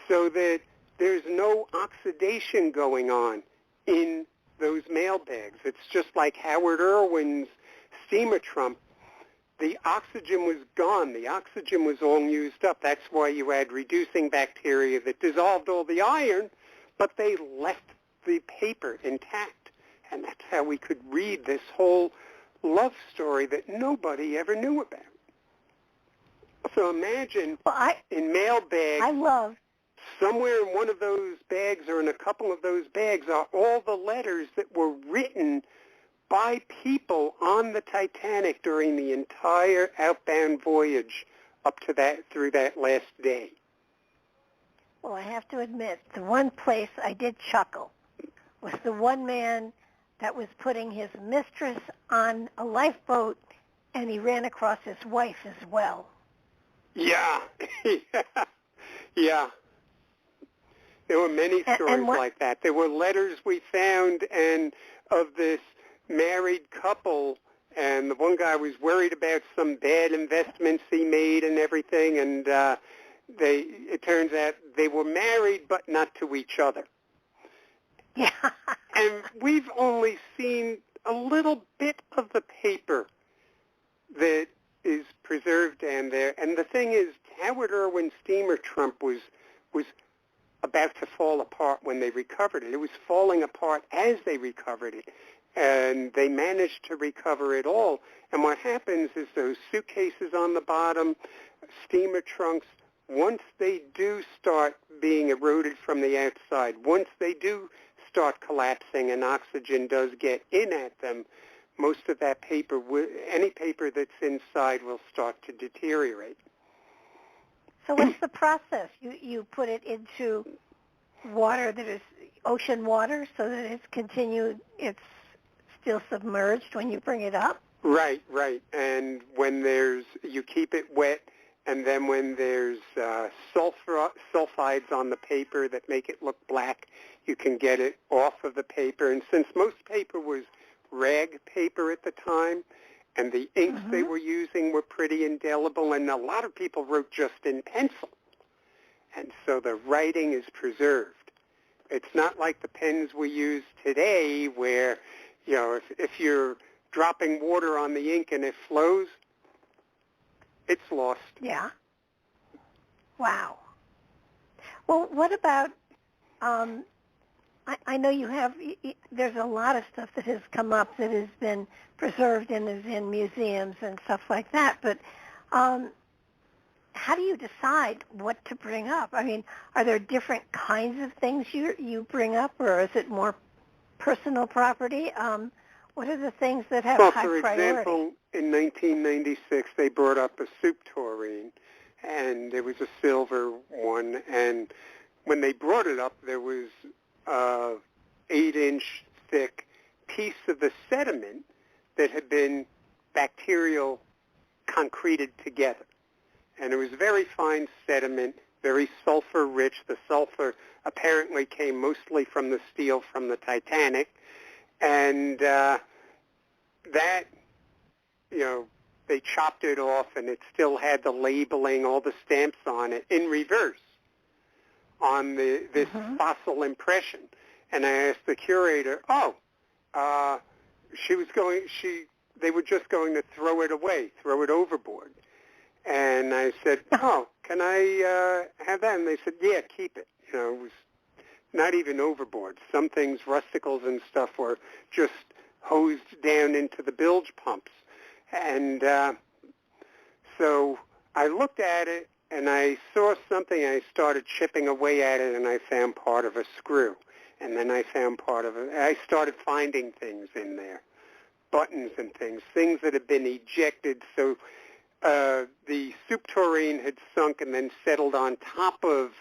so that there's no oxidation going on in those mail bags. It's just like Howard Irwin's steamer trunk. The oxygen was gone. The oxygen was all used up. That's why you had reducing bacteria that dissolved all the iron, but they left the paper intact. And that's how we could read this whole love story that nobody ever knew about. So imagine in mail bags, somewhere in one of those bags or in a couple of those bags are all the letters that were written by people on the Titanic during the entire outbound voyage up to through that last day. Well, I have to admit, the one place I did chuckle was the one man that was putting his mistress on a lifeboat, and he ran across his wife as well. Yeah. Yeah. There were many stories like that. There were letters we found and of this married couple, and the one guy was worried about some bad investments he made and everything, and it turns out they were married but not to each other. Yeah. And we've only seen a little bit of the paper that is preserved down there. And the thing is, Howard Irwin's steamer trunk was about to fall apart when they recovered it. It was falling apart as they recovered it. And they managed to recover it all. And what happens is those suitcases on the bottom, steamer trunks, once they do start being eroded from the outside, once they do start collapsing and oxygen does get in at them, most of that paper, any paper that's inside will start to deteriorate. So what's the process? You put it into water that is ocean water so that it's still submerged when you bring it up? Right. And when you keep it wet, and then when there's sulfides on the paper that make it look black, you can get it off of the paper. And since most paper was rag paper at the time, and the inks they were using were pretty indelible, and a lot of people wrote just in pencil. And so the writing is preserved. It's not like the pens we use today where, if you're dropping water on the ink and it flows, it's lost. Yeah. Wow. Well, what about, I know there's a lot of stuff that has come up that has been preserved and is in museums and stuff like that, but how do you decide what to bring up? I mean, are there different kinds of things you bring up, or is it more personal property? What are the things that have high priority? For example, in 1996, they brought up a soup tureen, and there was a silver one, and when they brought it up, there was a 8-inch thick piece of the sediment that had been bacterial concreted together. And it was very fine sediment, very sulfur-rich. The sulfur apparently came mostly from the steel from the Titanic. And that, they chopped it off, and it still had the labeling, all the stamps on it, in reverse on this fossil impression. And I asked the curator, they were just going to throw it away, throw it overboard. And I said, can I have that? And they said, yeah, keep it. It was not even overboard. Some things, rusticles and stuff, were just hosed down into the bilge pumps. And so I looked at it, and I saw something, and I started chipping away at it, and I found part of a screw. And then I found part of it. I started finding things in there, buttons and things that had been ejected. So the soup tureen had sunk and then settled on top of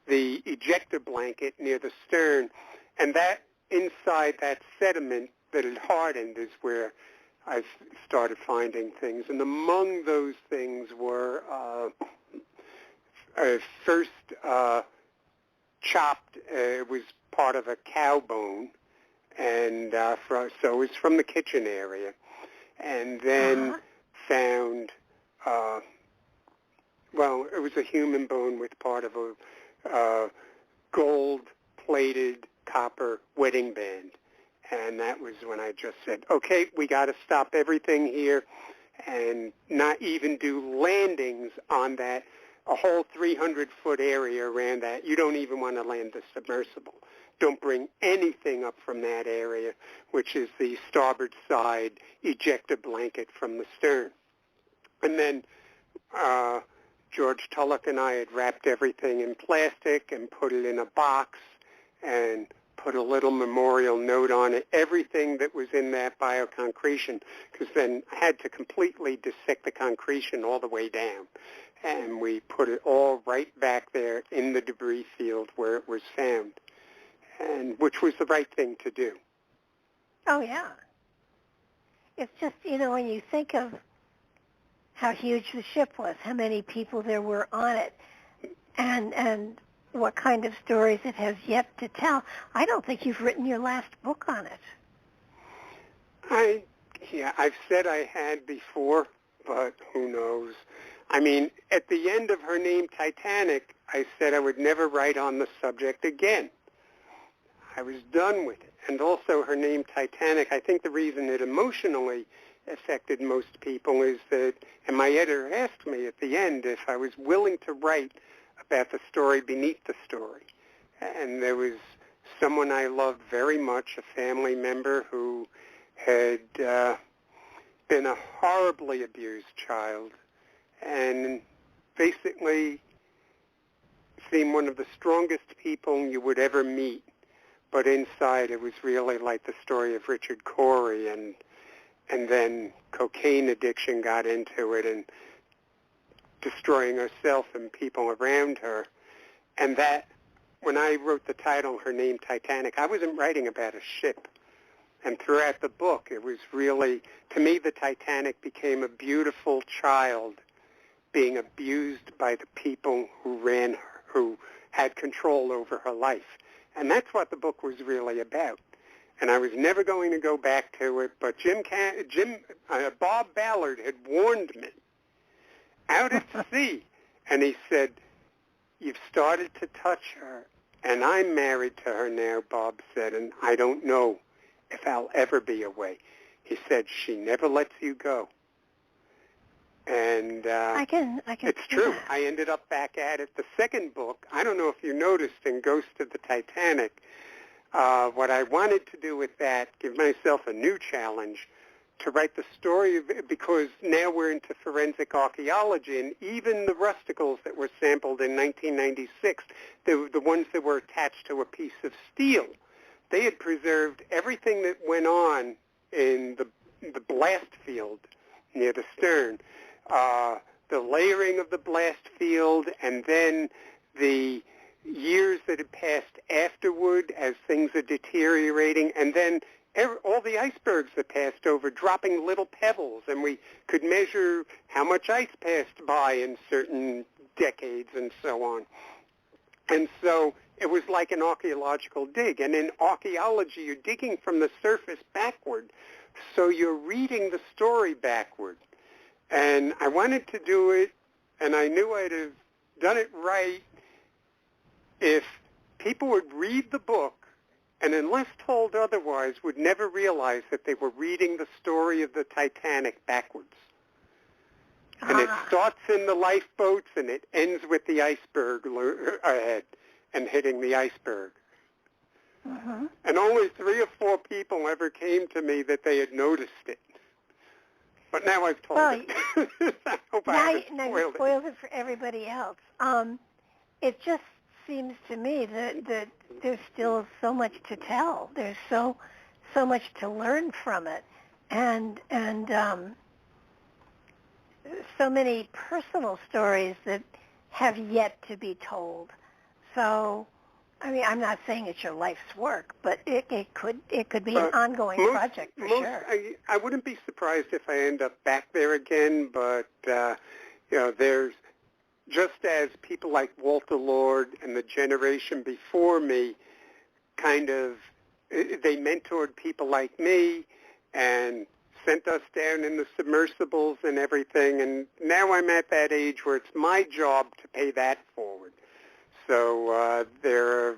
the ejector blanket near the stern. And that inside that sediment that had hardened is where I started finding things. And among those things were first chopped, it was part of a cow bone, and so it's from the kitchen area. And then found, it was a human bone with part of a gold-plated copper wedding band. And that was when I just said, okay, we got to stop everything here and not even do landings on that, a whole 300-foot area around that. You don't even want to land the submersible. Don't bring anything up from that area, which is the starboard side ejector blanket from the stern. And then George Tulloch and I had wrapped everything in plastic and put it in a box and put a little memorial note on it, everything that was in that bioconcretion, because then I had to completely dissect the concretion all the way down. And we put it all right back there in the debris field where it was found, and which was the right thing to do. Oh, yeah. It's just, when you think of how huge the ship was, how many people there were on it, and what kind of stories it has yet to tell, I don't think you've written your last book on it. I've said I had before, but who knows? I mean, at the end of her name, Titanic, I said I would never write on the subject again. I was done with it. And also her name Titanic, I think the reason it emotionally affected most people is that, and my editor asked me at the end if I was willing to write about the story beneath the story. And there was someone I loved very much, a family member who had been a horribly abused child and basically seemed one of the strongest people you would ever meet. But inside it was really like the story of Richard Corey, and then cocaine addiction got into it and destroying herself and people around her. And that, when I wrote the title, her name Titanic, I wasn't writing about a ship. And throughout the book, it was really, to me, the Titanic became a beautiful child being abused by the people who ran her, who had control over her life. And that's what the book was really about. And I was never going to go back to it, but Bob Ballard had warned me out at sea, and he said, "You've started to touch her, and I'm married to her now," Bob said, "and I don't know if I'll ever be away." He said, "She never lets you go." And I can it's see true. that. I ended up back at it. The second book, I don't know if you noticed in Ghost of the Titanic, what I wanted to do with that, give myself a new challenge to write the story of it, because now we're into forensic archaeology, and even the rusticles that were sampled in 1996, the ones that were attached to a piece of steel, they had preserved everything that went on in the blast field near the stern, the layering of the blast field, and then the years that had passed afterward as things are deteriorating, and then all the icebergs that passed over, dropping little pebbles, and we could measure how much ice passed by in certain decades and so on. And so it was like an archaeological dig. And in archaeology, you're digging from the surface backward, so you're reading the story backward. And I wanted to do it, and I knew I'd have done it right if people would read the book, and unless told otherwise, would never realize that they were reading the story of the Titanic backwards. And it starts in the lifeboats, and it ends with the iceberg ahead and hitting the iceberg. Mm-hmm. And only 3 or 4 people ever came to me that they had noticed it. But now I've told it. I hope I haven't now you spoiled it for everybody else. It just seems to me that there's still so much to tell. There's so much to learn from it, and so many personal stories that have yet to be told. So, I mean, I'm not saying it's your life's work, but it could be an ongoing project for sure. I wouldn't be surprised if I end up back there again, but there's, just as people like Walter Lord and the generation before me they mentored people like me and sent us down in the submersibles and everything, and now I'm at that age where it's my job to pay that forward. So there are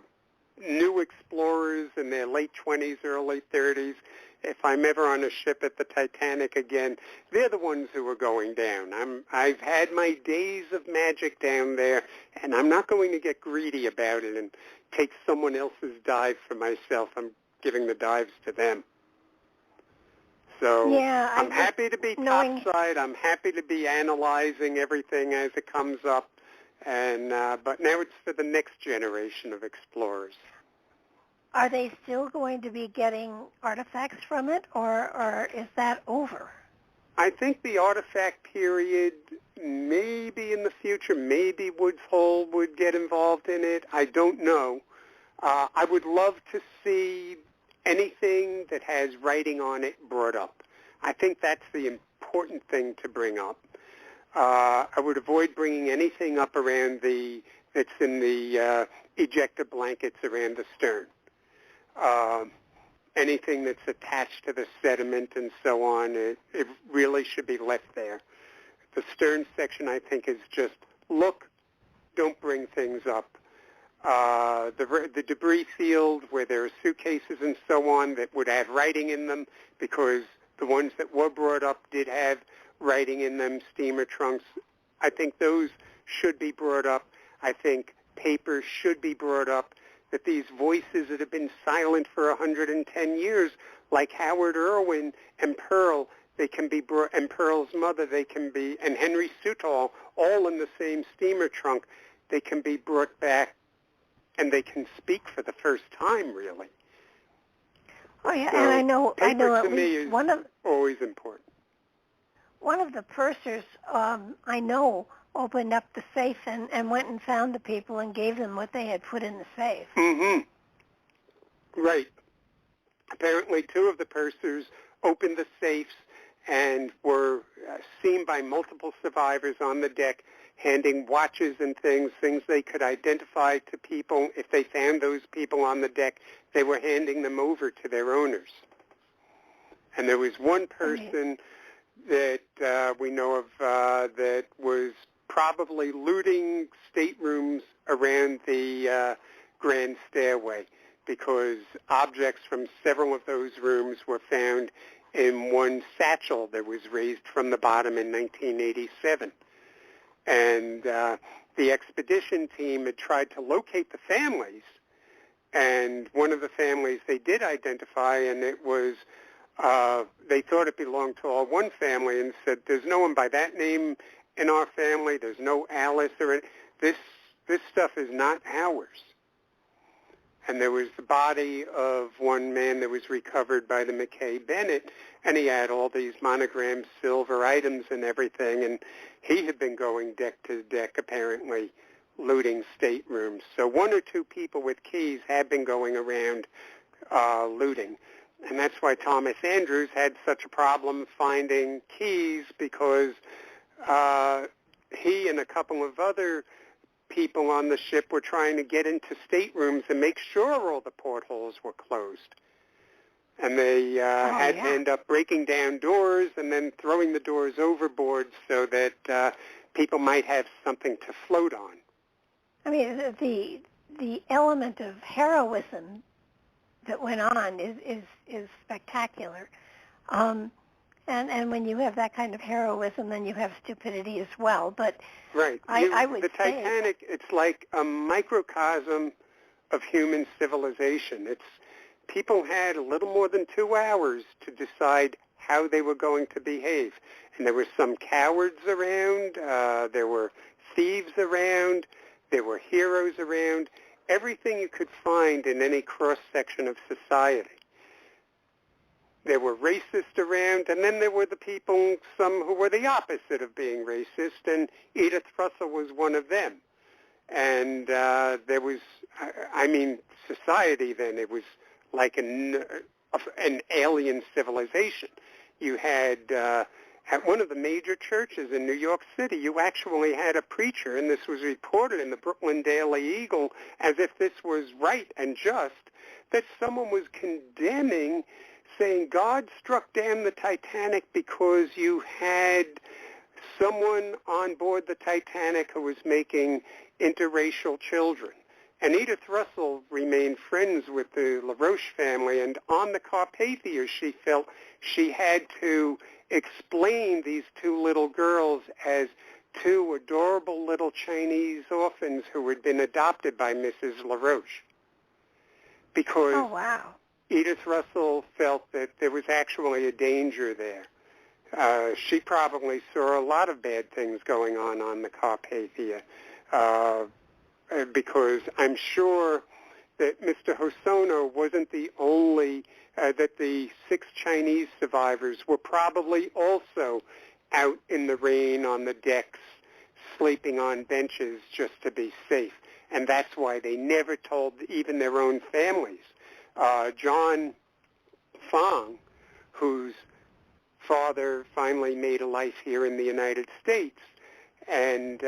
new explorers in their late 20s, early 30s. If I'm ever on a ship at the Titanic again, they're the ones who are going down. I've had my days of magic down there, and I'm not going to get greedy about it and take someone else's dive for myself. I'm giving the dives to them. So yeah, I'm happy to be topside. I'm happy to be analyzing everything as it comes up. And but now it's for the next generation of explorers. Are they still going to be getting artifacts from it, or is that over? I think the artifact period, maybe in the future, maybe Woods Hole would get involved in it. I don't know. I would love to see anything that has writing on it brought up. I think that's the important thing to bring up. I would avoid bringing anything up around that's in the ejector blankets around the stern. Anything that's attached to the sediment and so on, it really should be left there. The stern section, I think, is just look, don't bring things up. the debris field where there are suitcases and so on that would have writing in them, because the ones that were brought up did have writing in them, steamer trunks. I think those should be brought up. I think papers should be brought up, that these voices that have been silent for 110 years, like Howard Irwin and Pearl, they can be brought, and Pearl's mother, they can be, and Henry Soutall, all in the same steamer trunk, they can be brought back, and they can speak for the first time, really. Oh yeah, so and I know paper at to me least is one of always important. One of the pursers I know opened up the safe and went and found the people and gave them what they had put in the safe. Mm-hmm. Right. Apparently 2 of the pursers opened the safes and were seen by multiple survivors on the deck handing watches and things they could identify to people. If they found those people on the deck, they were handing them over to their owners. And there was one person that we know of that was probably looting staterooms around the grand stairway, because objects from several of those rooms were found in one satchel that was raised from the bottom in 1987. And the expedition team had tried to locate the families, and one of the families they did identify, and it was, they thought it belonged to all one family, and said, there's no one by that name in our family, there's no Alice, or this stuff is not ours. And there was the body of one man that was recovered by the McKay Bennett, and he had all these monogrammed silver items and everything, and he had been going deck to deck, apparently, looting staterooms. So 1 or 2 people with keys had been going around looting. And that's why Thomas Andrews had such a problem finding keys, because he and a couple of other people on the ship were trying to get into staterooms and make sure all the portholes were closed. And they had to end up breaking down doors and then throwing the doors overboard so that people might have something to float on. I mean, the element of heroism that went on is spectacular. And when you have that kind of heroism, then you have stupidity as well. But right. I would the Titanic, it's like a microcosm of human civilization. People had a little more than 2 hours to decide how they were going to behave. And there were some cowards around, there were thieves around, there were heroes around, everything you could find in any cross-section of society. There were racists around, and then there were the people, some who were the opposite of being racist, and Edith Russell was one of them. And there was, society then, it was like an alien civilization. You had, at one of the major churches in New York City, you actually had a preacher, and this was reported in the Brooklyn Daily Eagle as if this was right and just, that someone was condemning, saying God struck down the Titanic because you had someone on board the Titanic who was making interracial children. And Edith Russell remained friends with the LaRoche family, and on the Carpathia she felt she had to explain these 2 little girls as 2 adorable little Chinese orphans who had been adopted by Mrs. LaRoche. Because Edith Russell felt that there was actually a danger there. She probably saw a lot of bad things going on the Carpathia, because I'm sure that Mr. Hosono wasn't the only, that the 6 Chinese survivors were probably also out in the rain on the decks, sleeping on benches just to be safe. And that's why they never told even their own families. John Fong, whose father finally made a life here in the United States, and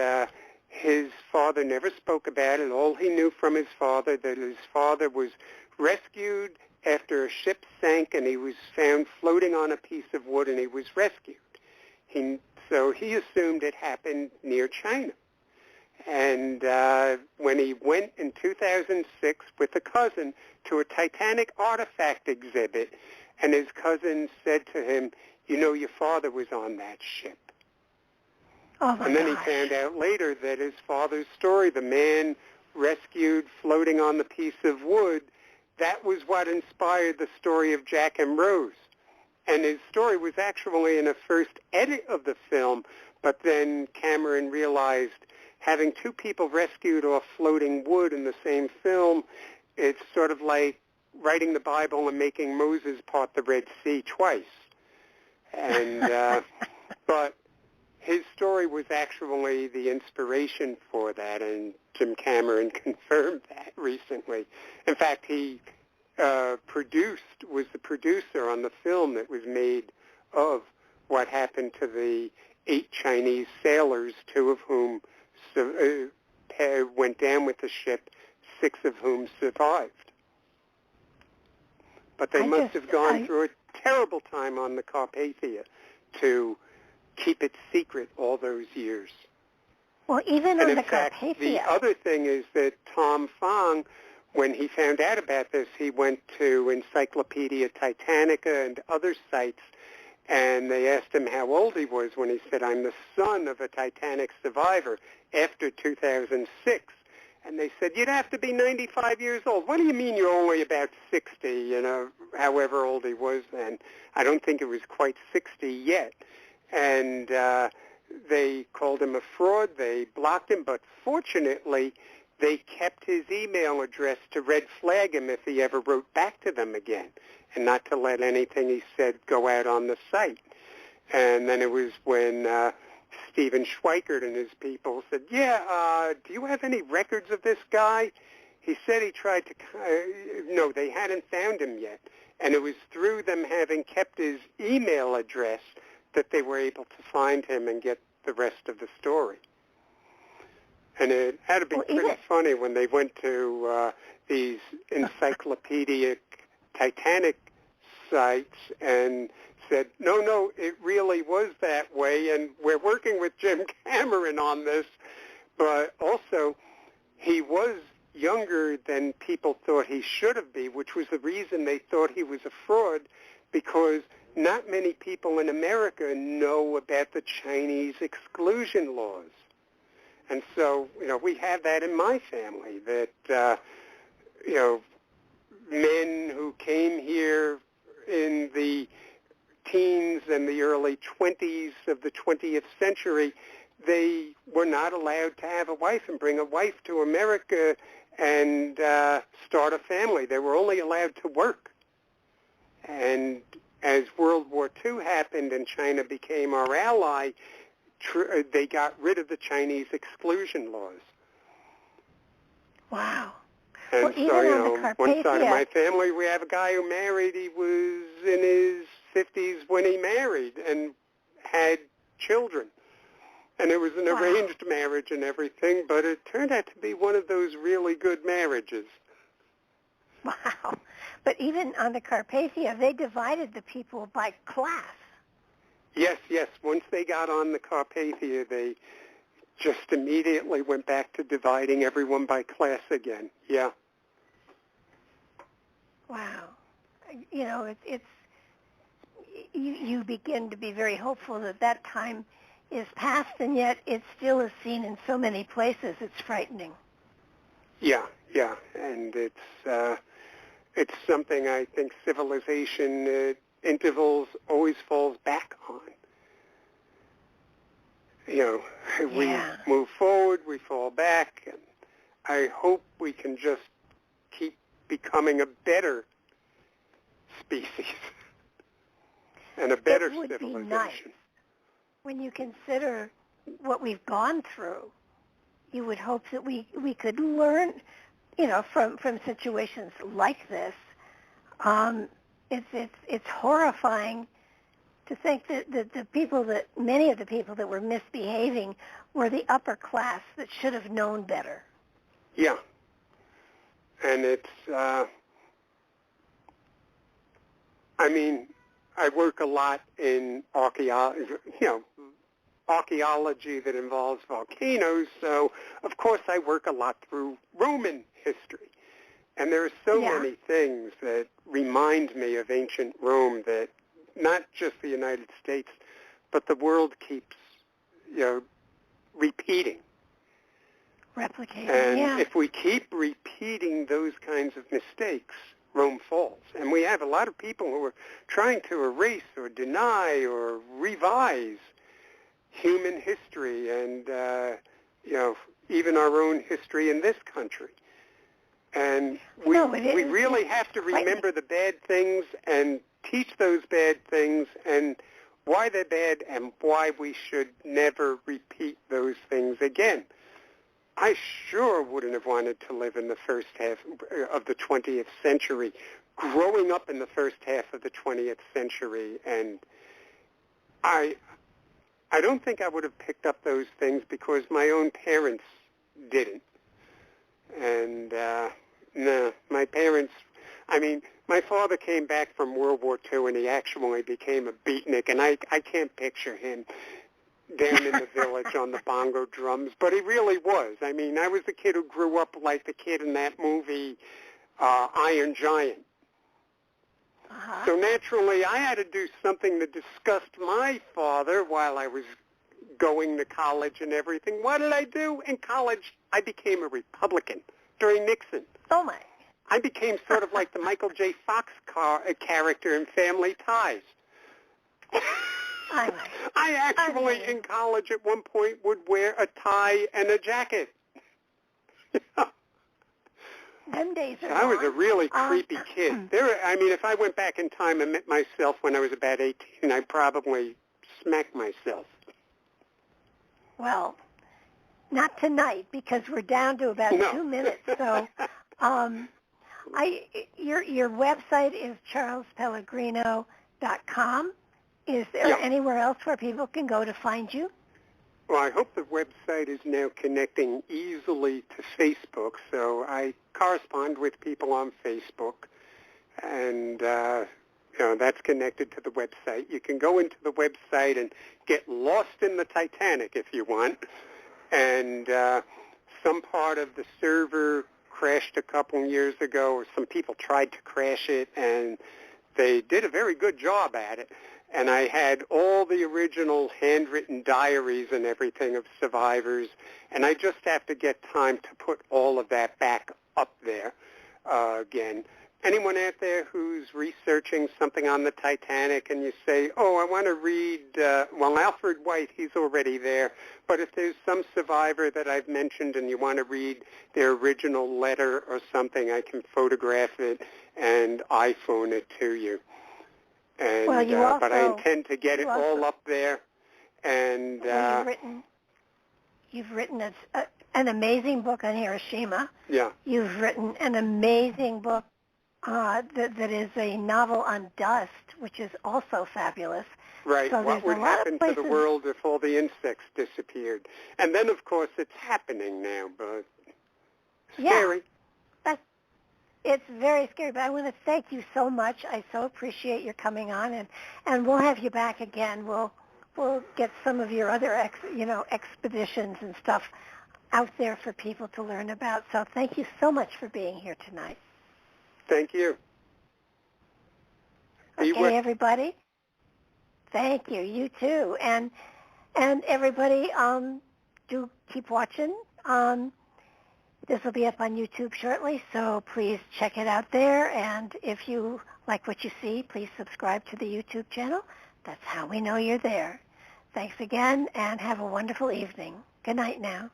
his father never spoke about it. All he knew from his father, that his father was rescued after a ship sank, and he was found floating on a piece of wood, and he was rescued. So he assumed it happened near China. And when he went in 2006 with a cousin to a Titanic artifact exhibit, and his cousin said to him, you know, your father was on that ship. Oh, my And then gosh. he found out later that his father's story, the man rescued floating on the piece of wood, that was what inspired the story of Jack and Rose. And his story was actually in a first edit of the film, but then Cameron realized having two people rescued off floating wood in the same film, it's sort of like writing the Bible and making Moses part the Red Sea twice. And but his story was actually the inspiration for that, and Jim Cameron confirmed that recently. In fact, he was the producer on the film that was made of what happened to the 8 Chinese sailors, 2 of whom went down with the ship, 6 of whom survived. But they must have gone through a terrible time on the Carpathia to keep it secret all those years. Well, even on the fact, Carpathia. The other thing is that Tom Fong, when he found out about this, he went to Encyclopedia Titanica and other sites, and they asked him how old he was when he said, I'm the son of a Titanic survivor after 2006. And they said, you'd have to be 95 years old. What do you mean you're only about 60, you know, however old he was then? I don't think it was quite 60 yet. And they called him a fraud. They blocked him. But fortunately, they kept his email address to red flag him if he ever wrote back to them again, and not to let anything he said go out on the site. And then it was when Steven Schweikert and his people said, do you have any records of this guy? He said he tried to, no, they hadn't found him yet. And it was through them having kept his email address that they were able to find him and get the rest of the story. And it had to be pretty funny when they went to these encyclopedic Titanic sites and said, no, it really was that way, and we're working with Jim Cameron on this. But also, he was younger than people thought he should have been, which was the reason they thought he was a fraud, because not many people in America know about the Chinese exclusion laws. And so, we have that in my family, that, men who came here in the teens and the early 20s of the 20th century, they were not allowed to have a wife and bring a wife to America and start a family. They were only allowed to work. And as World War II happened and China became our ally, they got rid of the Chinese exclusion laws. Wow. And well, so, one side of my family, we have a guy who married. He was in his 50s when he married and had children. And it was an arranged marriage and everything, but it turned out to be one of those really good marriages. Wow. But even on the Carpathia, they divided the people by class. Yes. Once they got on the Carpathia, they just immediately went back to dividing everyone by class again. Yeah. Wow. It's you begin to be very hopeful that time is past, and yet it still is seen in so many places. It's frightening. Yeah, and it's something I think civilization at intervals always falls back on. We move forward, we fall back, and I hope we can just keep becoming a better species and a better civilization. Be nice. When you consider what we've gone through, you would hope that we could learn, from situations like this. It's horrifying to think that many of the people that were misbehaving were the upper class that should have known better. Yeah. And it's, I work a lot in archaeology, archaeology that involves volcanoes, so of course I work a lot through Roman history. And there are so many things that remind me of ancient Rome that not just the United States, but the world keeps, repeating. Replicating, and if we keep repeating those kinds of mistakes, Rome falls. And we have a lot of people who are trying to erase or deny or revise human history and, even our own history in this country. And we really have to remember the bad things and teach those bad things and why they're bad and why we should never repeat those things again. I sure wouldn't have wanted to live in the first half of the 20th century, growing up in the first half of the 20th century, and I don't think I would have picked up those things because my own parents didn't. And, no, my parents, my father came back from World War II and he actually became a beatnik, and I can't picture him down in the village on the bongo drums, but he really was. I was the kid who grew up like the kid in that movie, Iron Giant. Uh-huh. So naturally, I had to do something to disgust my father while I was going to college and everything. What did I do? In college, I became a Republican during Nixon. Oh, my. I became sort of like the Michael J. Fox character in Family Ties. I actually, in college at one point, would wear a tie and a jacket. Them days are I was a really creepy kid. If I went back in time and met myself when I was about 18, I'd probably smack myself. Well, not tonight because we're down to about 2 minutes. So, your website is charlespellegrino.com. Is there anywhere else where people can go to find you? Well, I hope the website is now connecting easily to Facebook, so I correspond with people on Facebook, and that's connected to the website. You can go into the website and get lost in the Titanic if you want, and some part of the server crashed a couple years ago, or some people tried to crash it, and they did a very good job at it. And I had all the original handwritten diaries and everything of survivors, and I just have to get time to put all of that back up there again. Anyone out there who's researching something on the Titanic and you say, oh, I want to read, Alfred White, he's already there, but if there's some survivor that I've mentioned and you want to read their original letter or something, I can photograph it and iPhone it to you. And, but I intend to get it all up there. And you've written an amazing book on Hiroshima. Yeah. You've written an amazing book that is a novel on dust, which is also fabulous. Right. So what would happen to the world if all the insects disappeared? And then, of course, it's happening now, but scary. It's very scary, but I want to thank you so much. I so appreciate your coming on, and we'll have you back again. We'll get some of your other expeditions and stuff out there for people to learn about. So thank you so much for being here tonight. Thank you. Okay, everybody. Thank you. You too, and everybody, do keep watching. This will be up on YouTube shortly, so please check it out there. And if you like what you see, please subscribe to the YouTube channel. That's how we know you're there. Thanks again, and have a wonderful evening. Good night now.